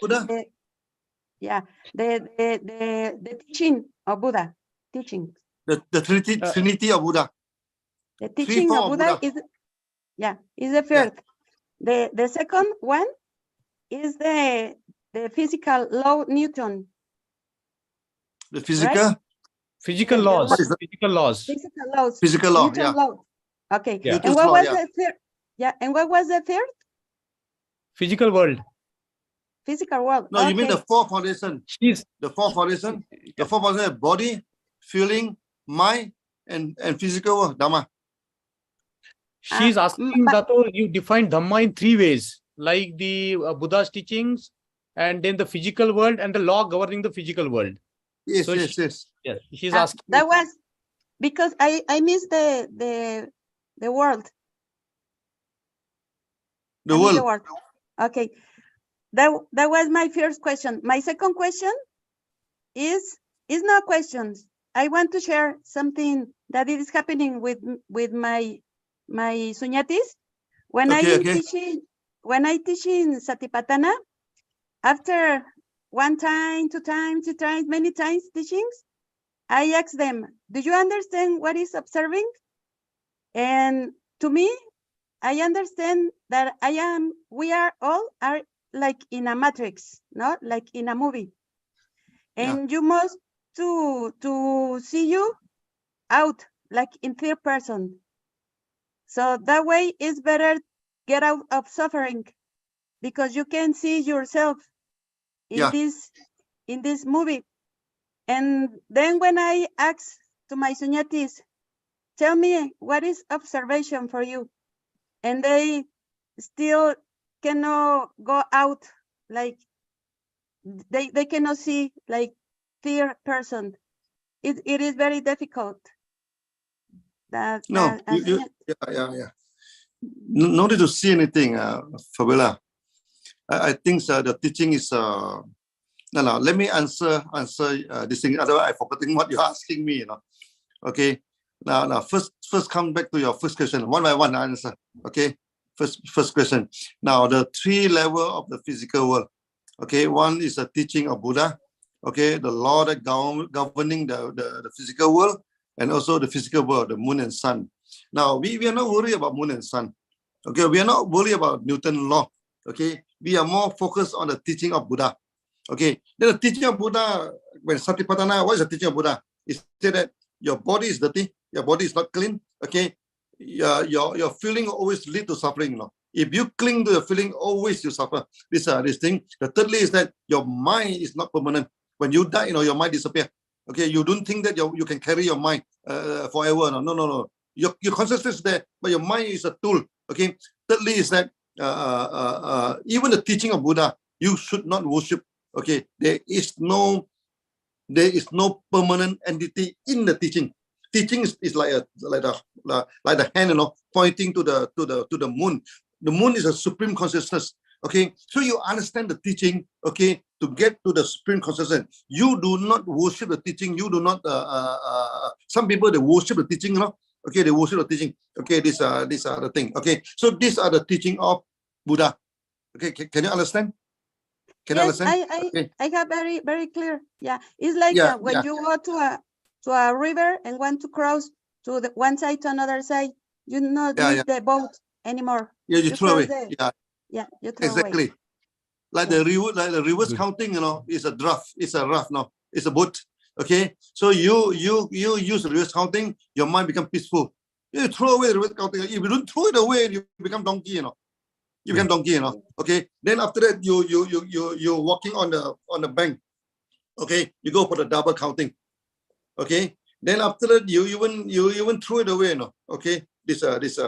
teaching of Buddha. Teaching. The Trinity of Buddha. The teaching of Buddha is the first. Yeah. The second one is the physical law Newton. The physical? Right? Physical laws. Physical laws. Physical laws. Physical law, Newton law. Okay. Yeah. And what was the third? Yeah. And what was the third? Physical world. Physical world. No, you mean the four foundation. The four foundation. The four foundation: body, feeling, mind, and physical world. Dhamma. She's asking that you define Dhamma in three ways, like the Buddha's teachings, and then the physical world and the law governing the physical world. Yes, so yes. She's asking. That was because I missed the world. The world. Okay. That was my first question. My second question is not questions. I want to share something that is happening with my sunyatees. When I teach in Satipatthana, after one time, two times, three times, many times teachings, I ask them, do you understand what is observing? And to me, I understand that we are all like in a matrix, not like in a movie. And you must to see you out like in third person. So that way it's better get out of suffering because you can see yourself in this movie. And then when I ask to my sunyatees, tell me what is observation for you? And they still cannot go out like they cannot see like third person. It is very difficult. No need to see anything, Fabiola. I think the teaching is no. Let me answer this thing. Otherwise, I'm forgetting what you're asking me. Okay. Now, first come back to your first question. One by one, answer. Okay. First question. Now, the three levels of the physical world. Okay, one is the teaching of Buddha. Okay, the law that governing the physical world, and also the physical world, the moon and sun. Now, we are not worried about moon and sun. Okay, we are not worried about Newton's law. Okay, we are more focused on the teaching of Buddha. Okay, then the teaching of Buddha, when Satipatthana, what is the teaching of Buddha? It said that your body is dirty, your body is not clean. Okay, your feeling always lead to suffering. If you cling to the feeling, always you suffer. This thing. The thirdly is that your mind is not permanent. When you die, your mind disappear. Okay, you don't think that you can carry your mind forever. No. Your consciousness is there, but your mind is a tool. Okay. Thirdly is that even the teaching of Buddha, you should not worship. Okay, there is no permanent entity in the teaching. Teaching is like the hand, pointing to the moon. The moon is a supreme consciousness. Okay, so you understand the teaching. Okay, to get to the supreme consciousness, you do not worship the teaching. You do not. Some people they worship the teaching. Okay, they worship the teaching. Okay, these are the thing. Okay, so these are the teaching of Buddha. Okay, can you understand? Can you Yes, understand? I have very clear. Yeah, it's like when you go to a river and want to cross to the one side to another side, you not need the boat anymore. Yeah, you throw away. You throw exactly. away. Like the reverse counting, is a draft. It's a raft now. It's a boat. Okay, so you use reverse counting, your mind become peaceful. You throw away the reverse counting. If you don't throw it away, you become donkey. You become donkey. Okay. Then after that, you're walking on the bank. Okay, you go for the double counting. Okay. Then after that, you even throw it away. Okay. This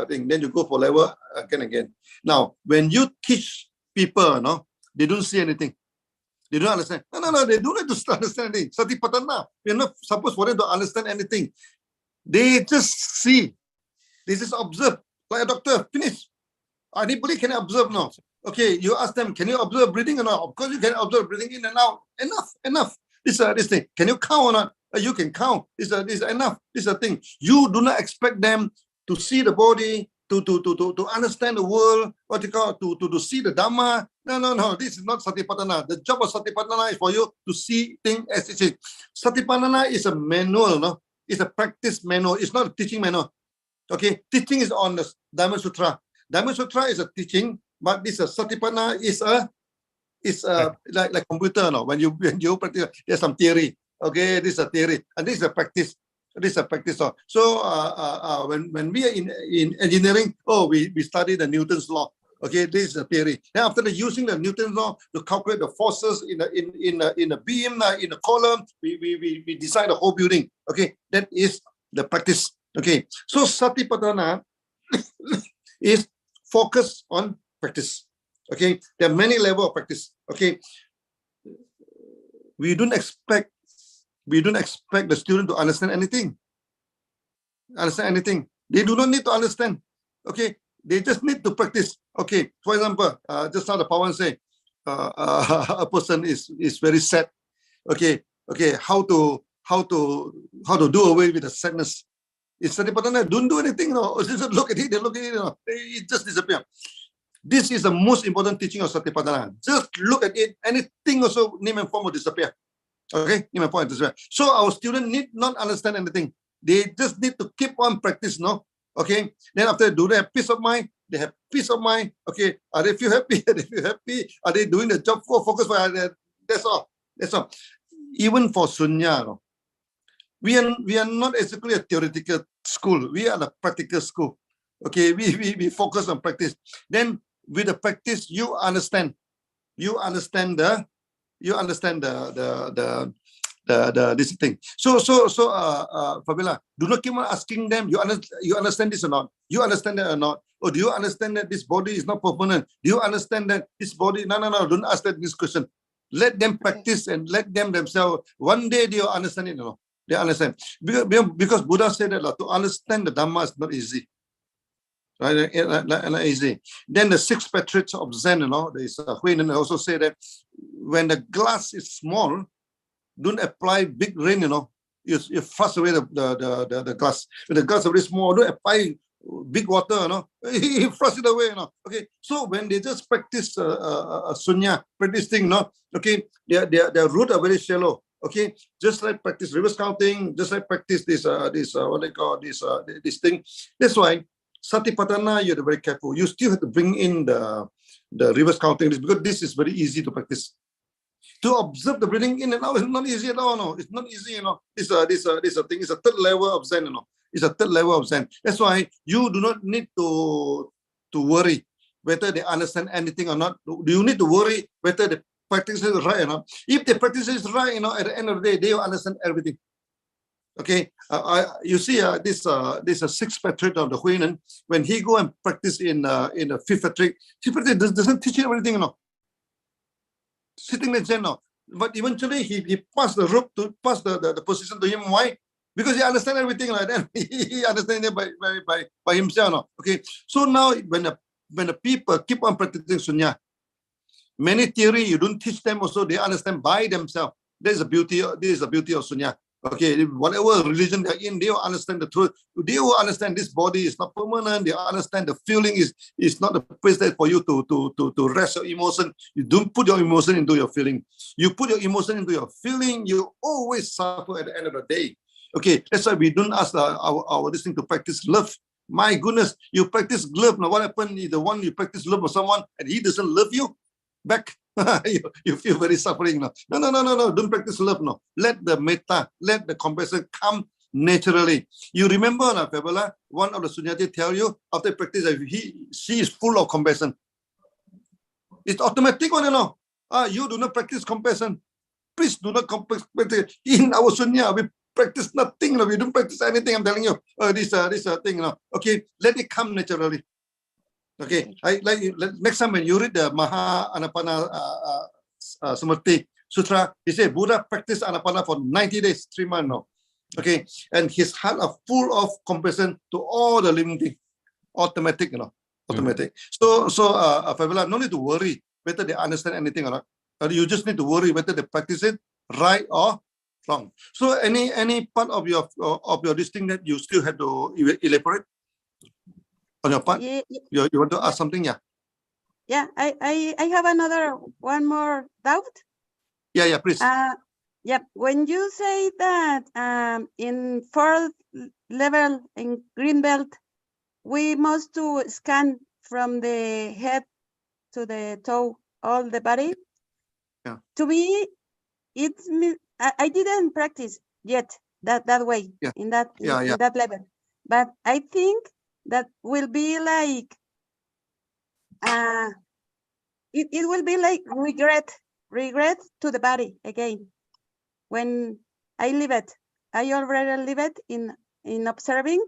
thing. Then you go for level again. Now, when you teach people, they don't see anything. They don't understand. No, they don't need to understand anything. Satipatthana, we're not supposed for them to understand anything. They just see. They just observe. Like a doctor, finish. Anybody can observe now. Okay, you ask them, can you observe breathing or not? Of course you can observe breathing in and out. Enough. This thing. Can you count or not? You can count. This enough. This is the thing. You do not expect them to see the body, to understand the world, what you call to see the Dhamma. No. This is not Satipatthana. The job of Satipatthana is for you to see things as it is. Satipatthana is a manual, no? It's a practice manual. It's not a teaching manual. Okay, teaching is on the Dhamma Sutra. Dhamma Sutra is a teaching, but this Satipatthana is like computer. When you practice, there's some theory. Okay, this is a theory, and this is a practice. This is a practice. So when we are in engineering, we study the Newton's law. Okay, this is a theory. Then after using the Newton's law to calculate the forces in the beam, in the column, we design the whole building. Okay, that is the practice. Okay, so Satipatthana is focused on practice. Okay, there are many levels of practice. Okay, we don't expect the student to understand anything. They do not need to understand. Okay, they just need to practice. Okay, for example, just now the Pawan say, a person is very sad. Okay, how to do away with the sadness. It's Satipatthana, don't do anything. Just look at it. They look at it. It just disappears. This is the most important teaching of Satipatthana. Just look at it. Anything also, name and form will disappear. Okay, name and form will disappear. So our student need not understand anything. They just need to keep on practice. Okay. Then after do they have peace of mind? They have peace of mind. Okay. Are they feel happy? Are they feel happy? Are they doing the job for focus? That's all. Even for Sunya, we are not exactly a theoretical school. We are a practical school. Okay, we focus on practice. Then with the practice, you understand the this thing. So Fabiola, do not keep on asking them. You understand this or not? You understand that or not? Or do you understand that this body is not permanent? Do you understand that this body? No. Don't ask that this question. Let them practice and let them themselves. One day they will understand it. They understand because Buddha said that to understand the Dhamma is not easy. Right? Not easy. Then the 6 patriots of Zen, there's Huinen also say that when the glass is small, don't apply big rain. You flush away the glass. When the glass is very small, don't apply big water, you know, he flush it away, you know. Okay, so when they just practice sunya, practice thing, no, okay, their root are very shallow. Okay, just like practice reverse counting, just like practice this what they call this thing. That's why Satipatthana, you're very careful. You still have to bring in the reverse counting, because this is very easy to practice. To observe the breathing in and out is not easy at all. No, it's not easy. You know, this thing is a third level of Zen. You know, it's a third level of Zen. That's why you do not need to worry whether they understand anything or not. Do you need to worry whether the practice is right or not? If the practice is right, you know, at the end of the day, they will understand everything. Okay, you see, this a sixth patrick of the Huinan. When he go and practice in the fifth patrick, he doesn't teach you everything. You know, sitting there, you know, but eventually he passed the rope to pass the position to him. Why? Because he understands everything like that. He understands it by himself. No? Okay, so now when the people keep on practicing sunya, many theory you don't teach them also, they understand by themselves. This is the beauty of sunya. Okay, whatever religion they're in, they will understand the truth. They will understand this body is not permanent. They understand the feeling is not the place there for you to rest your emotion. You don't put your emotion into your feeling. You put your emotion into your feeling, you always suffer at the end of the day. Okay, that's why we don't ask our this thing to practice love. My goodness, you practice love. Now what happened is the one you practice love for someone and he doesn't love you back. you feel very suffering now. No. Don't practice love now. Let the metta, let the compassion come naturally. You remember, Fabiola, one of the Sunyatee tell you after practice, she is full of compassion. It's automatic one, you know. You do not practice compassion. Please do not practice. In our Sunya, we practice nothing. We don't practice anything. I'm telling you, this thing. Okay, let it come naturally. Okay, next time when you read the Maha Anapana Samadhi Sutra, he said Buddha practiced Anapana for 90 days, 3 months now. Okay, and his heart are full of compassion to all the living things. Automatic, you know, automatic. So Fabiola, no need to worry whether they understand anything or not. You just need to worry whether they practice it right or wrong. So any part of your this thing that you still have to elaborate on your part? Yeah, you want to ask something? Yeah, I have one more doubt. Yeah, please. Yeah, when you say that in 4th level in green belt, we must to scan from the head to the toe all the body. Yeah. To me, I didn't practice yet that way. Yeah. In that level, but I think that will be like it will be like regret to the body again when I leave it. I already leave it in observing.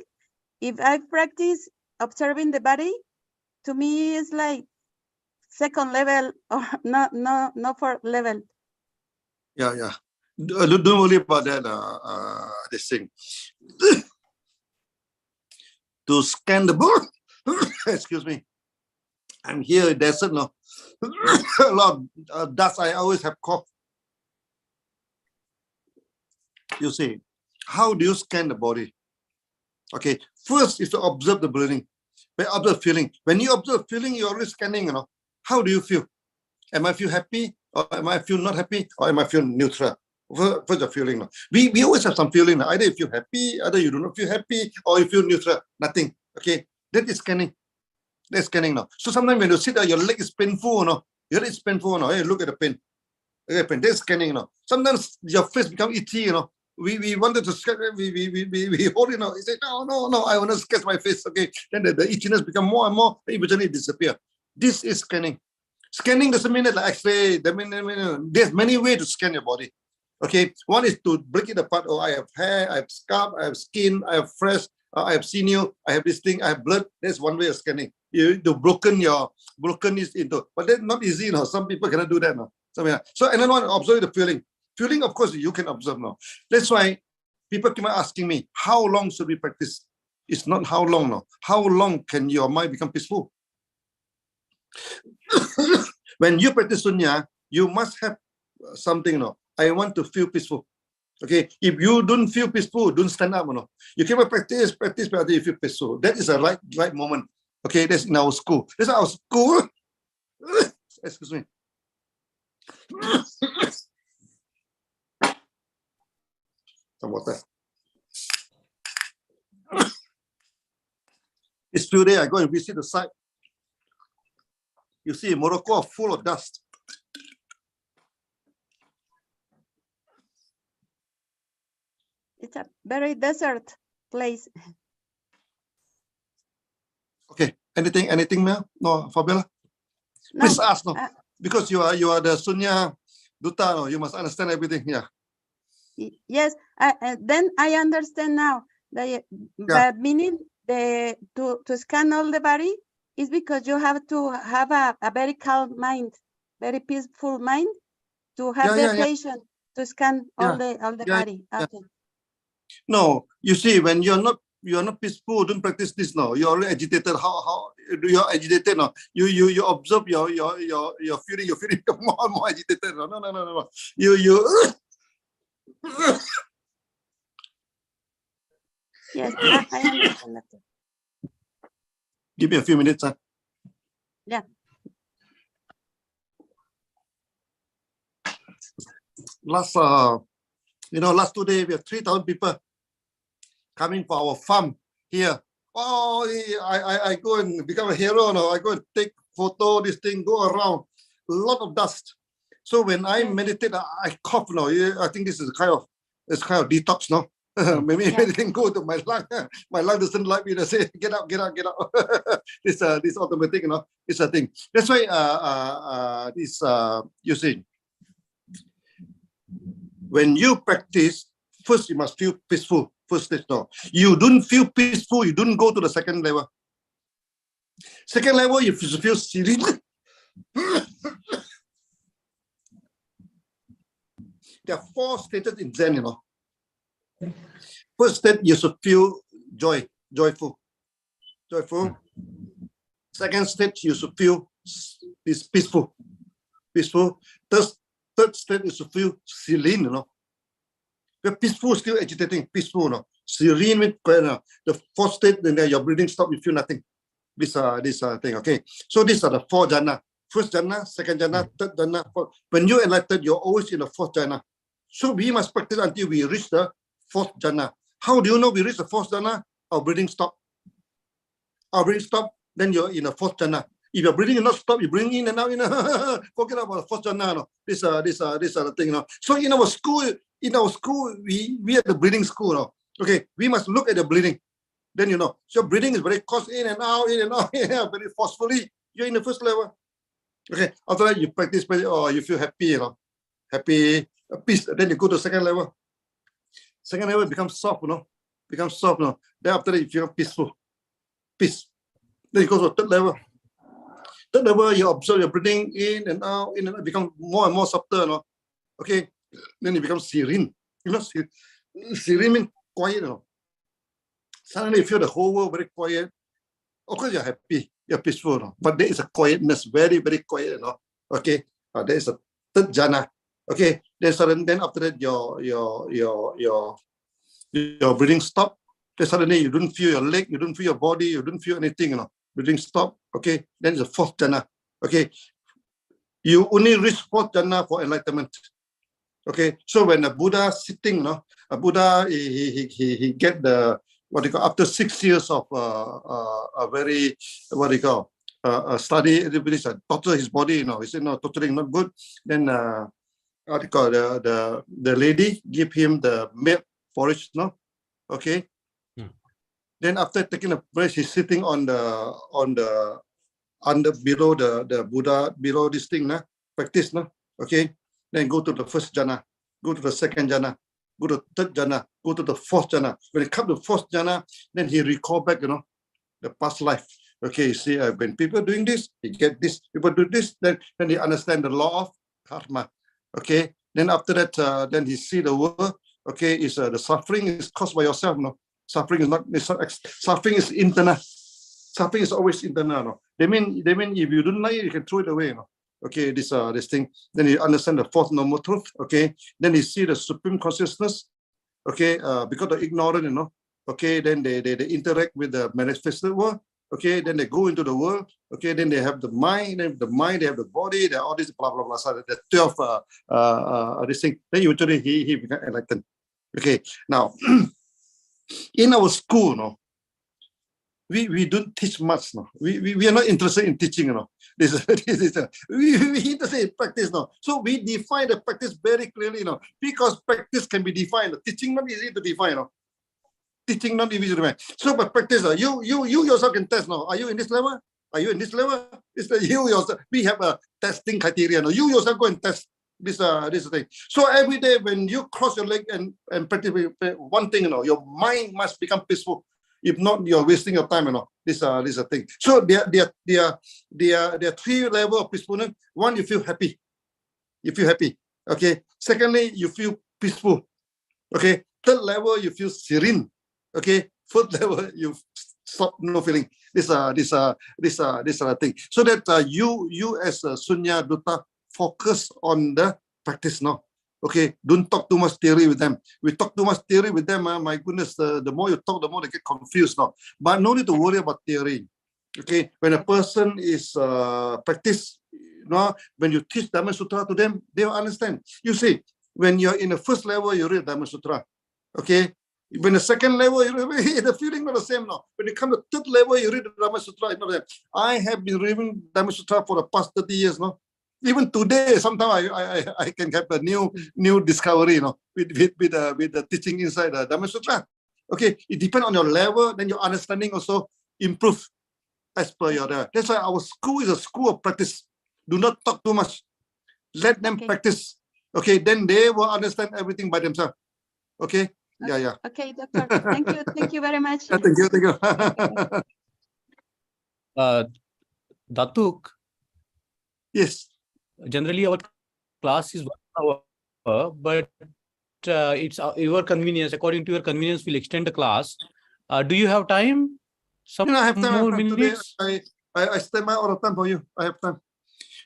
If I practice observing the body, to me it's like 2nd level or not 4th level. Yeah. Don't worry about that. This thing. To scan the board. Excuse me. I'm here in desert now. A lot of dust. I always have cough. You see, how do you scan the body? Okay, first is to observe the breathing. Observe feeling. When you observe feeling, you're already scanning. You know, how do you feel? Am I feel happy, or am I feel not happy, or am I feel neutral? First the feeling. No? We always have some feeling. No? Either you feel happy, either you do not feel happy, or you feel neutral. Nothing. Okay, that is scanning. That's scanning now. So sometimes when you sit there, your leg is painful. No, your leg is painful. No, hey, look at the pain. Look at the pain. That's scanning. No, sometimes your face become itchy. You know. We wanted to sketch, we hold it now. He said, no, I want to sketch my face. Okay, then the itchiness become more and more, eventually disappear. This is scanning. Scanning doesn't mean that like X-ray. There's many ways to scan your body. Okay, one is to break it apart. Oh, I have hair, I have scalp, I have skin, I have flesh, I have sinew, I have this thing, I have blood. That's one way of scanning. You to broken is into, but that's not easy. Some people cannot do that now. So another one, observe the feeling. Feeling, of course, you can observe now. That's why people keep asking me, how long should we practice? It's not how long now. How long can your mind become peaceful? When you practice sunya, you must have something now. I want to feel peaceful. Okay, if you don't feel peaceful, don't stand up. You can practice until you feel peaceful. That is the right moment. Okay, that's in our school. That's our school. Excuse me. Some water. This few days I go and visit the site. You see, Morocco full of dust. It's a very desert place. Okay, anything now? No, Fabiola? No, Please ask, no. Because you are the Sunya Duta, no? You must understand everything. Yeah. Yes, then I understand now. But meaning to scan all the body is because you have to have a very calm mind, very peaceful mind to have the patient to scan all the body. Okay. No, you see, when you're not peaceful, don't practice this. No, you're already agitated. How you're agitated? No, you observe your feeling. You're feeling more and more agitated. No. You. Yes, I understand that. Give me a few minutes, huh? Yeah. Last 2 days we have 3,000 people coming for our farm here. Oh, I go and become a hero. No, I go and take photo. This thing go around. A lot of dust. So when I meditate, I cough. No, I think this is kind of detox. No. Maybe anything go to my lung. My lung doesn't like me to say, get out. This automatic, it's a thing. That's why you see, when you practice, first you must feel peaceful. First stage, no. You don't feel peaceful, you don't go to the second level. Second level, you feel serene. There are 4 stages in Zen, First stage, you should feel joyful. Second stage, you should feel peaceful. Third stage, you should feel serene, But peaceful, still agitating, peaceful, serene with the 4th state, then your breathing stop, you feel nothing. This thing, okay. So these are the 4 jhana. First jhana, second jhana, third jhana. When you're enlightened, you're always in the 4th jhana. So we must practice until we reach the 4th jhana. How do you know we reach the 4th jhana? Our breathing stop. Then you're in the 4th jhana. If your breathing is not stop, you bring in and out. Forget about the 4th jhana. This are the thing. So in our school, we have the breathing school. Okay, we must look at the breathing. Then so breathing is very close, in and out, very forcefully. You're in the first level. Okay, after that you practice, you feel happy, happy, peace. Then you go to second level. Second level becomes soft, becomes soft, Then after that you feel peaceful, peace. Then you go to third level. Third level, you observe your breathing in and out, become more and more subtle, Okay, then you become serene. Serene means quiet, Suddenly you feel the whole world very quiet. Of course, you're happy, you're peaceful, but there is a quietness, very, very quiet, Okay, there is a third jhana. Okay, then after that your breathing stop. Then suddenly you don't feel your leg, you don't feel your body, you don't feel anything, Breathing stop. Okay, then it's the 4th jhana. Okay, you only reach 4th jhana for enlightenment. Okay, so when a Buddha sitting, a Buddha he get the after 6 years of a very study, everybody said torture his body, he said no, torturing not good. Then the lady give him the milk porridge, okay. Then after taking a breath, he's sitting on the below the Buddha, below this thing, practice, okay. Then go to the 1st jhana, go to the 2nd jhana, go to the 3rd jhana, go to the 4th jhana. When it comes to 4th jhana, then he recall back, the past life. Okay, you see, when people doing this, he get this, people do this, then he understand the law of karma. Okay, then after that, then he see the world. Okay, is the suffering is caused by yourself, Suffering is not. Suffering is internal. Suffering is always internal. They mean if you don't like it, you can throw it away. Okay, this thing. Then you understand the fourth noble truth. Okay, then you see the supreme consciousness. Okay, because of ignorance, you know. Okay, then they interact with the manifested world. Okay, then they go into the world. Okay, then they have the mind. Then the mind, they have the body. They have all this blah blah blah. So the 12 this thing. Then eventually he become enlightened. Okay, now in our school, no, we don't teach much, no. We are not interested in teaching, you know. We interested in practice, no. So we define the practice very clearly, you know, because practice can be defined. Teaching not easy to define, no. Teaching not easy to define. So by practice, you yourself can test, no. Are you in this level? Are you in this level? It's the you yourself. We have a testing criteria, no. You yourself go and test this thing. So every day when you cross your leg and practice one thing, you know, your mind must become peaceful. If not, you're wasting your time, you know. This is a thing. So there are 3 levels of peacefulness. One, you feel happy. You feel happy. Okay. Secondly, you feel peaceful. Okay. Third level, you feel serene. Okay. Fourth level, you stop no feeling. This thing. So that you as a Sunya Dutta focus on the practice now. Okay, don't talk too much theory with them. We talk too much theory with them. My goodness, the more you talk, the more they get confused now. But no need to worry about theory. Okay, when a person is practice, you know, when you teach Dhamma Sutra to them, they will understand. You see, when you're in the first level, you read Dhamma Sutra. Okay, when the second level, the feeling not the same now. When you come to third level, you read the Dhamma Sutra. It's not the same. I have been reading Dhamma Sutra for the past 30 years now. Even today, sometimes I can have a new discovery, you know, with the teaching inside the Dhamma Sutra. Okay, it depends on your level, then your understanding also improve as per your. That's why our school is a school of practice. Do not talk too much. Let them practice. Okay, then they will understand everything by themselves. Okay, yeah. Okay, doctor. Thank you very much. Thank you. Datuk. Yes. Generally, our class is 1 hour, but it's your convenience. According to your convenience, we'll extend the class. Do you have time? Some I have time. more minutes? Today, I spend all the time for you. I have time.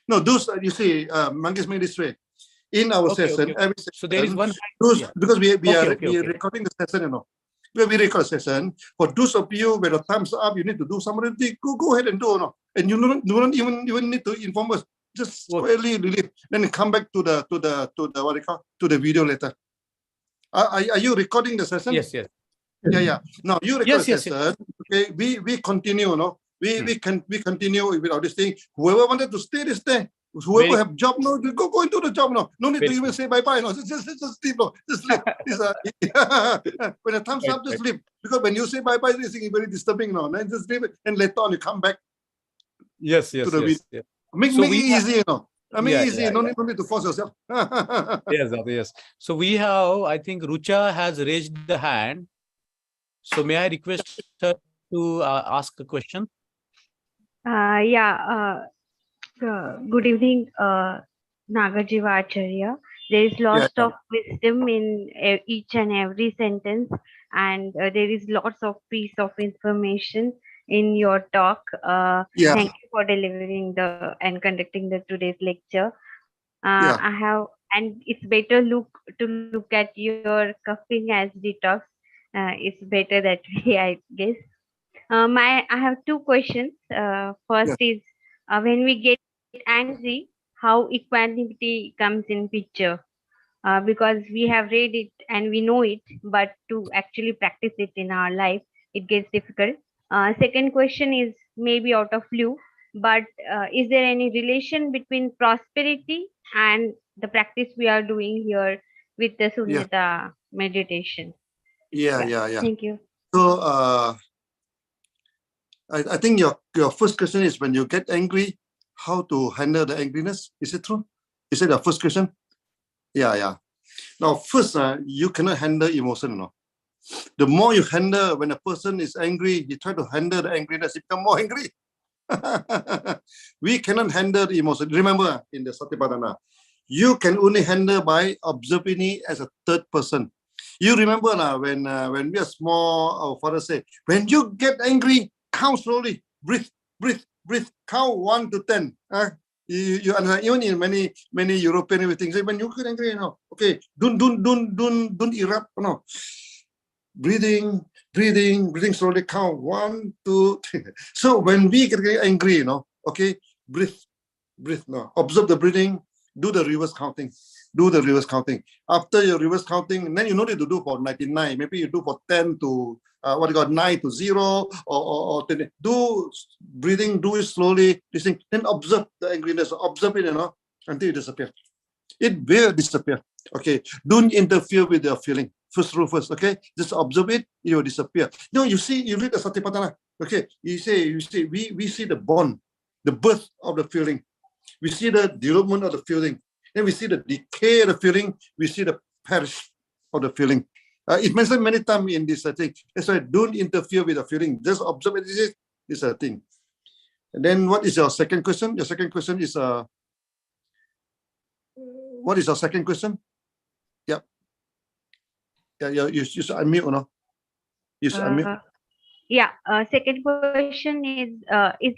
No, those you see, Mangesh made this way. In our session, every session, so there is one. Because we are recording the session, you know. When we record a session, for those of you where the time's up, you need to do something. Go ahead and do, you know. And you don't even need to inform us. Just quietly leave, then come back to the what they call to the video later. Are you recording the session? Yes. Yeah. Now you record the session. Yes. Okay, we continue, no. We continue with all this thing. Whoever wanted to stay, they stay. Whoever have job, no, go into the job now. No need to even say bye-bye. No, just sleep. No, just sleep. When the time's up, just sleep. Because when you say bye-bye, this thing is very disturbing now. Then just leave it, and later on you come back. Yes. Make it easy, you know. Easy. No need to force yourself. Yes. So we have, I think Rucha has raised the hand. So may I request her to ask a question? Good evening, Nagajiva Acharya. There is lots of wisdom in each and every sentence, and there is lots of piece of information in your talk. Thank you for delivering and conducting the today's lecture. I have, and it's better to look at your coughing as detox. It's better that way, I guess. I have 2 questions. First is when we get angry, how equanimity comes in picture? Because we have read it and we know it, but to actually practice it in our life, it gets difficult. Second question is maybe out of flu, but is there any relation between prosperity and the practice we are doing here with the Sunyata meditation? Yeah. Thank you. So I think your first question is when you get angry, how to handle the angriness. Is it true? Is it the first question? Yeah. Now, first, you cannot handle emotion, no. The more you handle, when a person is angry, he try to handle the angriness, he become more angry. We cannot handle the emotion. Remember, in the Satipatthana, you can only handle by observing it as a third person. You remember now when we are small, our father said, when you get angry, count slowly, breathe. Count 1 to 10. You understand? Even in many European everything, say when you get angry, okay, don't erupt, breathing slowly, count 1, 2, 3. So when we get angry, okay, breathe, observe the breathing, do the reverse counting. After your reverse counting, then you no need to do for 99. Maybe you do for 10 to 9 to 0 or 10. Do breathing, do it slowly. This thing, then observe the angriness. Observe it, until it disappears. It will disappear. Okay, don't interfere with your feeling. First rule first. Okay, just observe it. It will disappear. You see, you read the Satipatthana. Okay, you say, we see the bond, the birth of the feeling. We see the development of the feeling. Then we see the decay of the feeling. We see the perish of the feeling. It's mentioned many times in this thing. That's why don't interfere with the feeling. Just observe it. This is a thing. And then what is your second question? Your second question is what is your second question? Yep. Yeah, you should unmute or no? You should unmute. Yeah. Second question is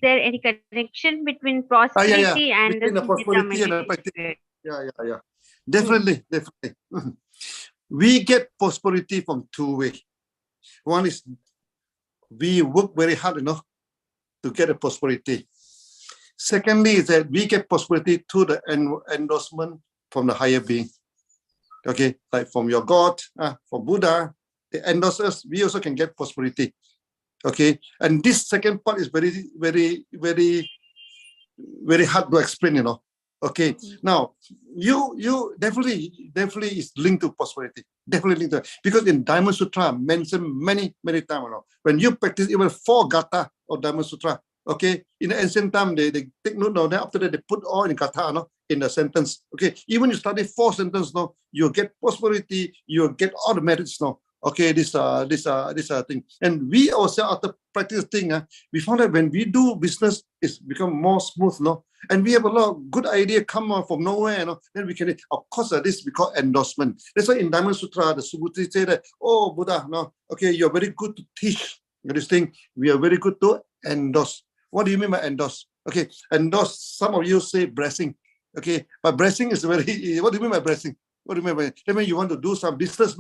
there any connection between prosperity and between the prosperity and the practice? Yeah. Definitely. We get prosperity from two ways. One is we work very hard, to get a prosperity. Secondly, is that we get prosperity through the endorsement from the higher being. Okay, like from your God, from Buddha, they endorse us. We also can get prosperity. Okay, and this second part is very, very, very, very hard to explain, Okay, now you definitely is linked to prosperity. Definitely linked to, because in Diamond Sutra mentioned many times, when you practice even 4 gatha of Diamond Sutra, okay, in the ancient time they take note now. Then after that they put all in gatha, in the sentence. Okay, even you study 4 sentences now, you get prosperity, you get all the merits now. Okay, this thing. And we ourselves after practicing, we found that when we do business, it's become more smooth, and we have a lot of good idea come out from nowhere, then we can, of course, this we call endorsement. That's why in Diamond Sutra, the Subhuti say that, oh Buddha, okay, you're very good to teach this thing. We are very good to endorse. What do you mean by endorse? Okay, endorse. Some of you say blessing. Okay, but blessing is very. What do you mean by blessing? What do you mean by? That means you want to do some business,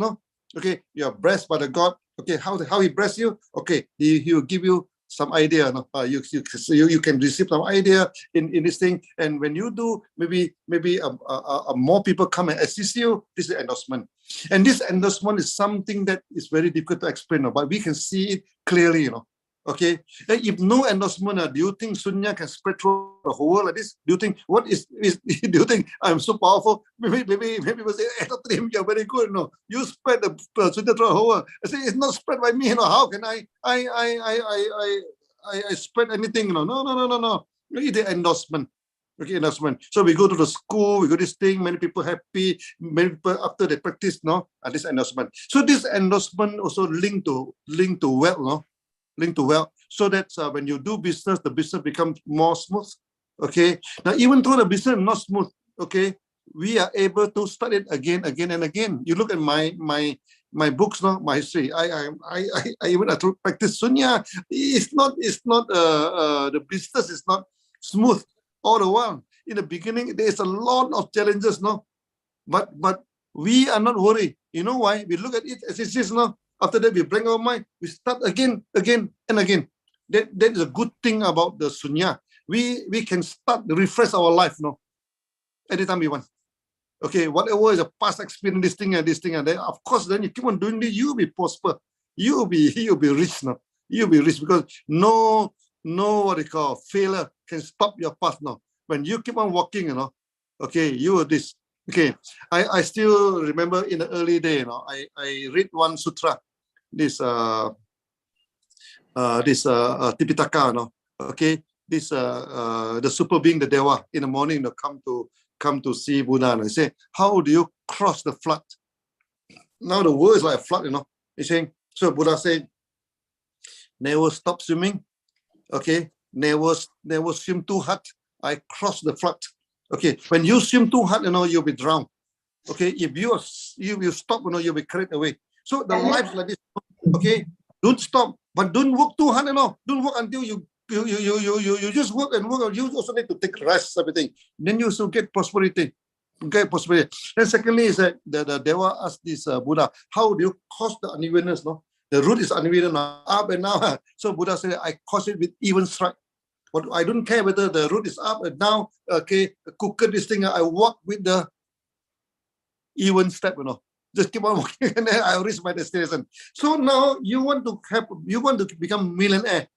Okay, you are blessed by the God. Okay, how he bless you? Okay, he will give you some idea. You can receive some idea in this thing. And when you do, maybe more people come and assist you. This is endorsement. And this endorsement is something that is very difficult to explain, but we can see it clearly. Okay, and if no endorsement, do you think Sunya can spread through the whole world like this? Do you think do you think I'm so powerful? Maybe people say, hey, Dr. Lim, you're very good. No, you spread the Sunya through the whole world. I say it's not spread by me. How can I spread anything? No. You need the endorsement. Okay, endorsement. So we go to the school, we go this thing. Many people happy. Many people after they practice, this endorsement. So this endorsement also linked to wealth, linked to wealth, so that when you do business, the business becomes more smooth. Okay. Now, even though the business is not smooth, okay, we are able to start it again and again. You look at my books, my history. I even practice Sunya. It's not the business is not smooth all the while. In the beginning, there is a lot of challenges, but we are not worried. You know why? We look at it as it is, After that, we bring our mind, we start again and again. That is a good thing about the Sunya. We can start to refresh our life, anytime we want. Okay, whatever is a past experience, this thing and that, of course, then you keep on doing this, you'll be prosper. You'll be rich now. You'll be rich because no what they call failure can stop your path now. When you keep on walking, okay, you are this. Okay, I still remember in the early day, I read one sutra, this Tipitaka, okay, this the super being, the Deva, in the morning, come to see Buddha and say, how do you cross the flood? Now the world is like a flood, He's saying, so Buddha said, never stop swimming, okay, never swim too hard. I cross the flood. Okay, when you swim too hard, you'll be drowned. Okay, if you stop, you'll be carried away. So the life like this. Okay, don't stop, but don't work too hard, Don't work until you you just work and work. You also need to take rest, everything. Then you also get prosperity. Okay, prosperity. And secondly is that the Deva asked this Buddha, how do you cause the unevenness? No, the root is uneven, up and down. So Buddha said, I cause it with even strike. But I don't care whether the root is up and down. Okay, cooker this thing. I walk with the even step. Just keep on walking, and then I reach my destination. So now you want to become millionaire.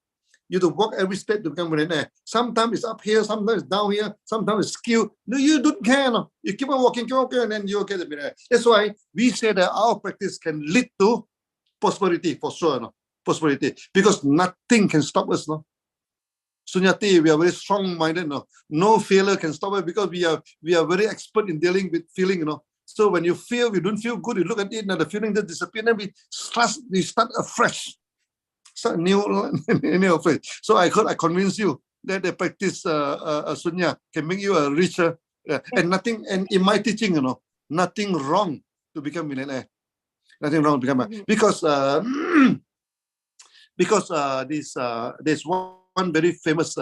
You have to walk every step to become millionaire. Sometimes it's up here, sometimes it's down here, sometimes it's skewed. No, you don't care. No. You keep on walking, and then you'll get the millionaire. That's why we say that our practice can lead to prosperity for sure. No? Prosperity, because nothing can stop us. No. SUNYATEE, we are very strong-minded. No failure can stop us because we are very expert in dealing with feeling. So when you feel, you don't feel good, you look at it, and the feeling just disappears, then we start afresh. Start new afresh. So I convince you that the practice Sunya can make you a richer, and nothing. And in my teaching, nothing wrong to become millionaire. Nothing wrong to become because there's one very famous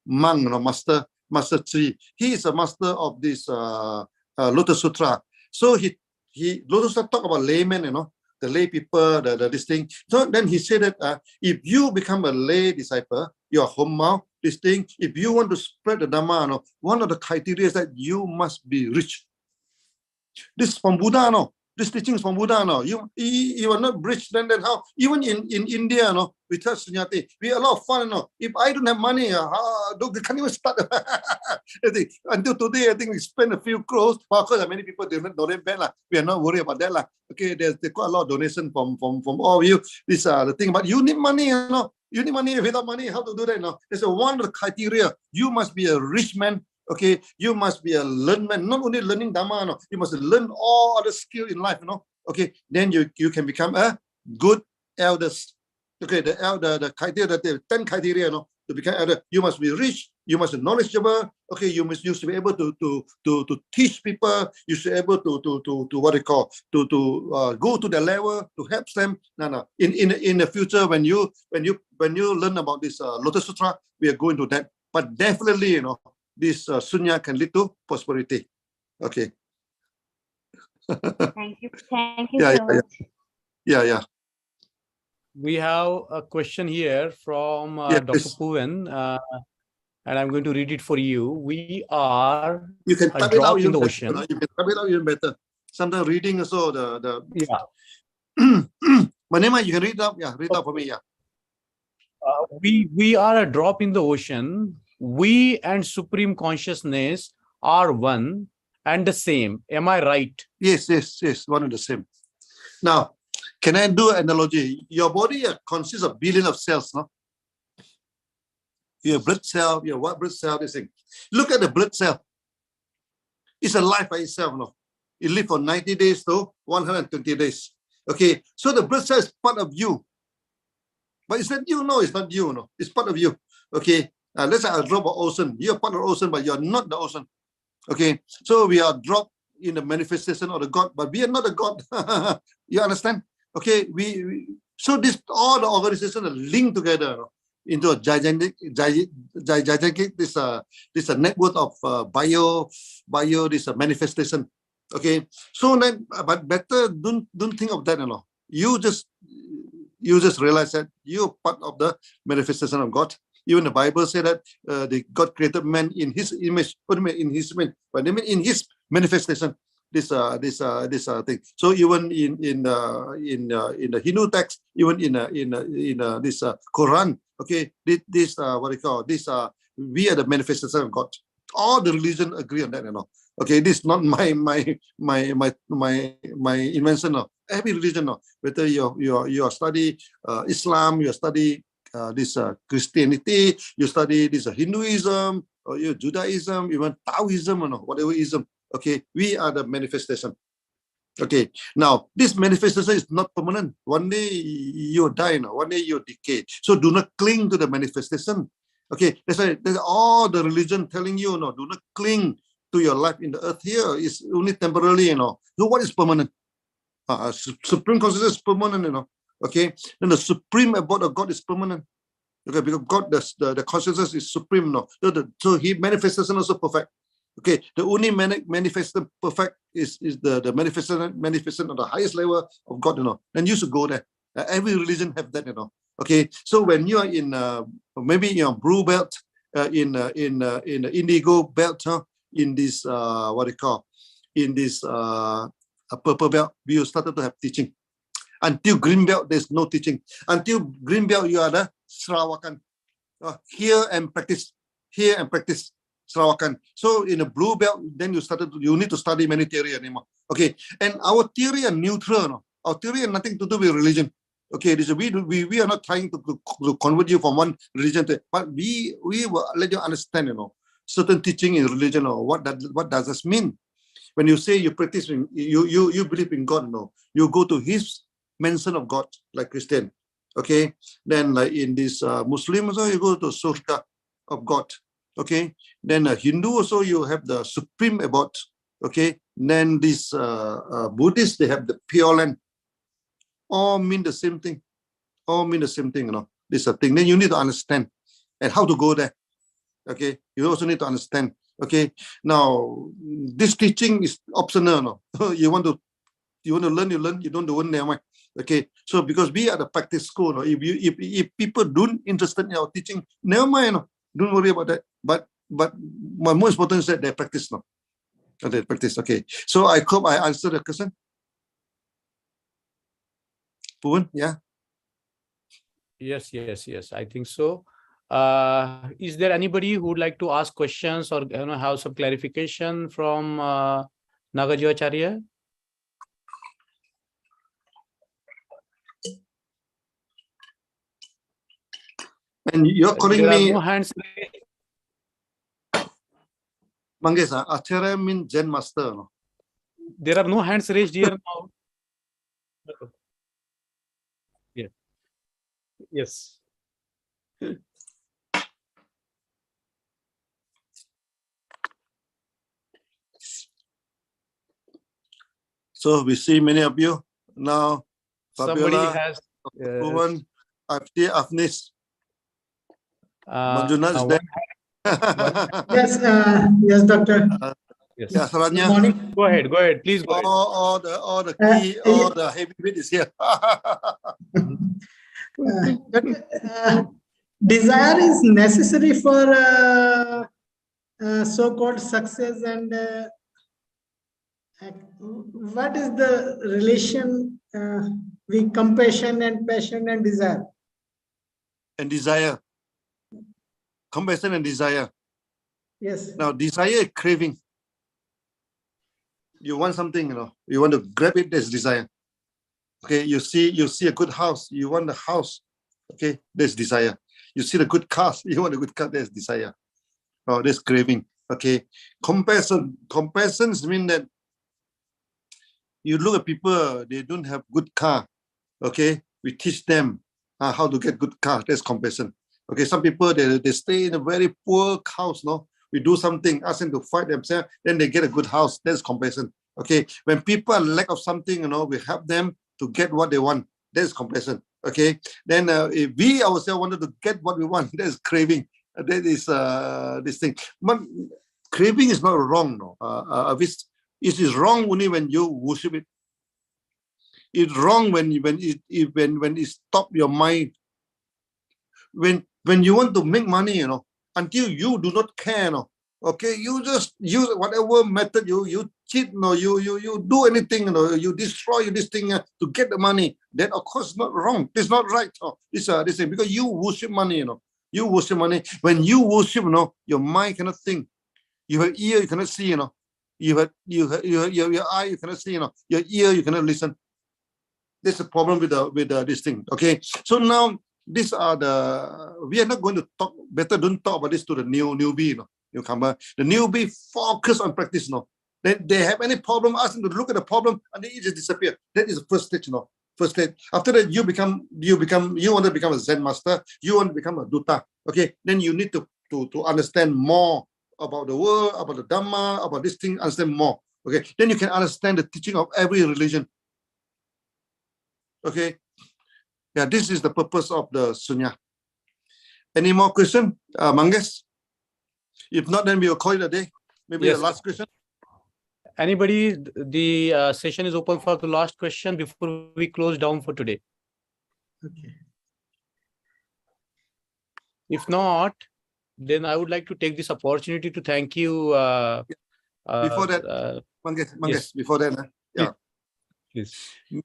monk, Master Chi. He is a master of this Lotus Sutra. So he Lotus Sutra talk about laymen, the lay people, this thing. So then he said that if you become a lay disciple, you are home this thing. If you want to spread the Dhamma, one of the criteria is that you must be rich. This is from Buddha, This teaching is from Buddha, You are not rich, then how? Even in India, we touch SUNYATEE. We have a lot of fun, If I don't have money, they can't even start. Until today, I think we spend a few crores. Well, of course, many people donate back. We are not worried about that. Okay, there's quite a lot of donation from all of you. This the thing, but you need money, You need money. Without money, how to do that? There's one of the criteria. You must be a rich man. Okay, you must be a learned man, not only learning Dhamma, you must learn all other skills in life, Okay, then you can become a good elders. Okay, the criteria, the 10 criteria, to become elder. You must be rich, you must be knowledgeable. Okay, you should be able to teach people. You should be able to what they call to go to the level to help them. No. In the future, when you learn about this Lotus Sutra, we are going to that. But definitely, this Sunya can lead to prosperity. Okay. Thank you so much. Yeah. We have a question here from Dr. Puven, and I'm going to read it for you. We are you can a drop in the better, ocean. You can type it out even better. Sometimes reading also Yeah. Manema, you can read up. Yeah, read up for me. Yeah. We are a drop in the ocean. We and Supreme Consciousness are one and the same. Am I right? Yes, one and the same. Now, can I do an analogy? Your body consists of billions of cells, Your blood cell, your white blood cell, this thing. Look at the blood cell. It's alive by itself, It lives for 90 days to 120 days. Okay, so the blood cell is part of you. But is that you? No, it's not you, It's part of you. Okay. Let's say I drop an ocean. You're part of the ocean, but you're not the ocean. Okay, so we are dropped in the manifestation of the God, but we are not the God. You understand? Okay, so all the organizations are linked together into a gigantic this network of bio this manifestation. Okay, so then, but better don't think of that, You just realize that you're part of the manifestation of God. Even the Bible said that God created man in His image. What do you mean in His image? But they mean in His manifestation. This thing. So even in the Hindu text, even in this Quran, okay, this what do you call this? We are the manifestation of God. All the religion agree on that, Okay, this is not my invention. Every religion, whether you study Islam, you study this Christianity, you study this Hinduism, or you Judaism, even Taoism, whatever ism. Okay, we are the manifestation. Okay, now this manifestation is not permanent. One day you die, one day you decay. So do not cling to the manifestation. Okay, that's why all the religion telling you, do not cling to your life in the earth here. It's only temporarily, So what is permanent? Supreme consciousness is permanent, Okay, then the supreme abode of God is permanent. Okay, because God, the consciousness is supreme. No, so He manifestation also perfect. Okay, the only manifestation perfect is the manifestation of the highest level of God. Then you should go there. Every religion have that. Okay, so when you are in maybe blue belt, in the indigo belt, in this what they call, in this purple belt, we started to have teaching. Until green belt, there's no teaching. Until green belt, you are the Sarawakan. Here and practice. Here and practice. Sarawakan. So in a blue belt, then you need to study many theory anymore. Okay, and our theory are neutral. No? Our theory has nothing to do with religion. Okay, this we are not trying to convert you from one religion to, but we will let you understand, certain teaching in religion, or what does this mean? When you say you practice, you believe in God, you go to His mention of God, like Christian. Okay, then like in this Muslim also, you go to Surga of God. Okay, then Hindu also, you have the supreme abode. Okay, then this Buddhist, they have the pure land. All mean the same thing. All mean the same thing. This is a thing. Then you need to understand and how to go there. Okay, you also need to understand. Okay, now this teaching is optional. You want to learn, you learn. You don't learn, never mind. Okay, so because we are the practice school, if people don't interested in our teaching, never mind. Don't worry about that. But my most important is that they practice now. They practice. Okay, so I hope I answered the question. Puan, yeah. Yes. I think so. Is there anybody who would like to ask questions or have some clarification from Nagaji Acharya? And you're calling There me are no hands raised. Mangesh, Acharya means Zen master. There are no hands raised here now. Yeah. Yes. So we see many of you now. Somebody Fabiola, has Puan, Afnis, uh, Manjuna is one there. Yes, yes, doctor. yes. Yeah, Good Saranya. morning. Go ahead. Please go ahead. All the key, all the heavy weight is here. Doctor, desire is necessary for so-called success, and what is the relation with compassion and passion and desire? And desire. Compassion and desire. Yes. Now, desire is craving. You want something, you want to grab it, there's desire. Okay, you see a good house, you want the house. Okay, there's desire. You see the good cars, you want a good car, there's desire. Oh, there's craving. Okay, compassion means that you look at people, they don't have good car. Okay, we teach them how to get good car. That's compassion. Okay, some people, they stay in a very poor house. We do something, ask them to fight themselves, then they get a good house. That's compassion. Okay, when people are lack of something, we help them to get what they want. That's compassion. Okay, then if we ourselves wanted to get what we want, that's craving. That is this thing. But craving is not wrong. It is wrong only when you worship it. It's wrong when it stop your mind. When you want to make money, until you do not care, okay, you just use whatever method you cheat, you do anything, you destroy this thing to get the money. That of course not wrong. It's not right. This thing, because you worship money, you worship money. When you worship, your mind cannot think. You have ear, you cannot see, You have your eye, you cannot see, Your ear, you cannot listen. There's a problem with this thing. Okay, so now these are we are not going to talk. Better don't talk about this to the newbie, newcomer. The newbie focus on practice, They have any problem, ask them to look at the problem, and they just disappear. That is the first stage, First stage. After that, you want to become a Zen master. You want to become a Dutta. Okay, then you need to understand more about the world, about the Dhamma, about this thing. Understand more. Okay, then you can understand the teaching of every religion. Okay, yeah, this is the purpose of the Sunya. Any more question, Mangesh? If not, then we will call it a day. Maybe Yes. the last question. Anybody, the session is open for the last question before we close down for today. Okay. If not, then I would like to take this opportunity to thank you. Before that, Mangesh, yes. before that, yeah. Please.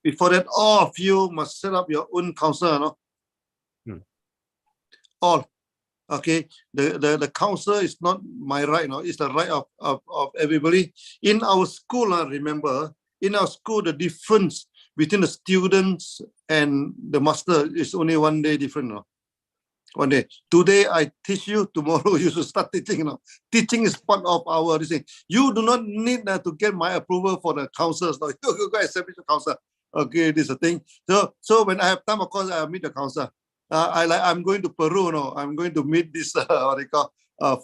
Before that, all of you must set up your own council, no? All. Okay. The council is not my right, no, it's the right of everybody. In our school, remember, in our school, the difference between the students and the master is only 1 day different, no? 1 day. Today I teach you, tomorrow you should start teaching. You know? Teaching is part of our thing. You do not need to get my approval for the councils. No? You go establish the council. Okay, this is a thing. So when I have time, of course, I'll meet the council. I'm going to Peru. No, I'm going to meet this what they call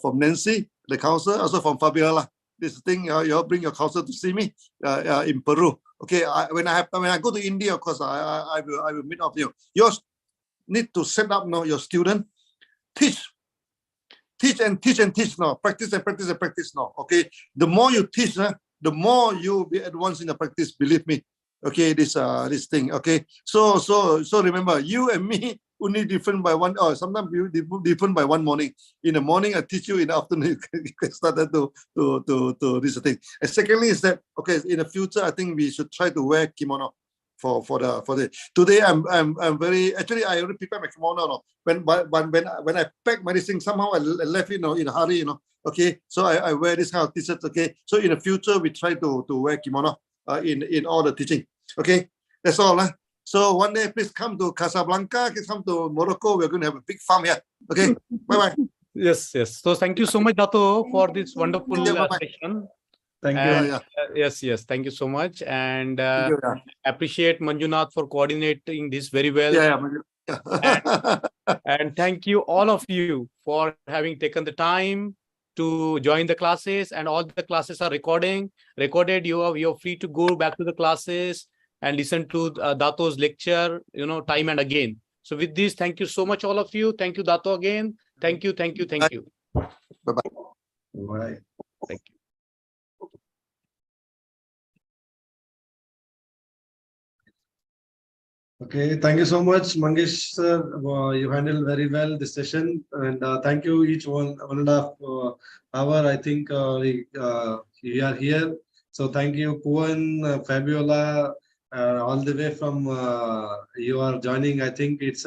from Nancy, the council, also from Fabiola. This thing, you all bring your council to see me in Peru. Okay, when I go to India, of course, I will meet up you. Yours need to set up now your student, teach and teach now, practice and practice and practice now. Okay, the more you teach, the more you be advanced in the practice. Believe me. Okay, this thing. Okay, so remember, you and me only different by one. Or sometimes you different by one morning. In the morning, I teach you. In the afternoon, you can start to this thing. And secondly, is that okay? In the future, I think we should try to wear kimono. For the today I'm very actually I already prepared my kimono. No? When I pack my thing, somehow I left it, in a hurry, Okay, so I wear this kind of t-shirts. Okay, so in the future we try to wear kimono in all the teaching. Okay, that's all. So one day please come to Casablanca, please come to Morocco. We're going to have a big farm here. Okay, bye. Yes. So thank you so much, Dato, for this wonderful session. Thank you. Yes. Thank you so much, and Thank you, appreciate Manjunath for coordinating this very well. And thank you all of you for having taken the time to join the classes, and all the classes are recorded. You're free to go back to the classes and listen to Dato's lecture, time and again. So with this, thank you so much, all of you. Thank you, Dato, again. Thank you. Bye-bye. Bye. Thank you. Okay, thank you so much, Mangesh sir. You handled very well this session, and thank you each one and a half hour. I think we are here. So thank you, Kuan, Fabiola, all the way from you are joining. I think it's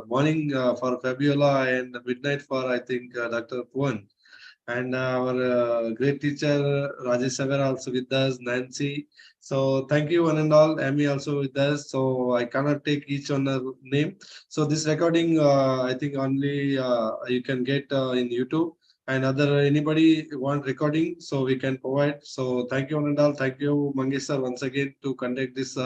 morning for Fabiola and midnight for I think Dr. Kuan. And our great teacher Rajesh Saver also with us, Nancy. So thank you one and all. Amy also with us. So I cannot take each one name. So this recording, I think only you can get in YouTube, and anybody want recording, so we can provide. So thank you one and all. Thank you, Mangesh sir, once again to conduct this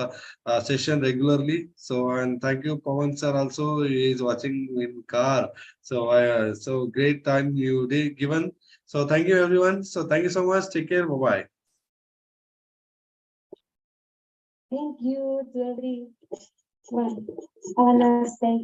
session regularly. So and thank you, Pawan sir also. He is watching in car. So so great time you did given. So thank you everyone. So thank you so much. Take care. Bye-bye. Thank you to everyone. Have a nice day.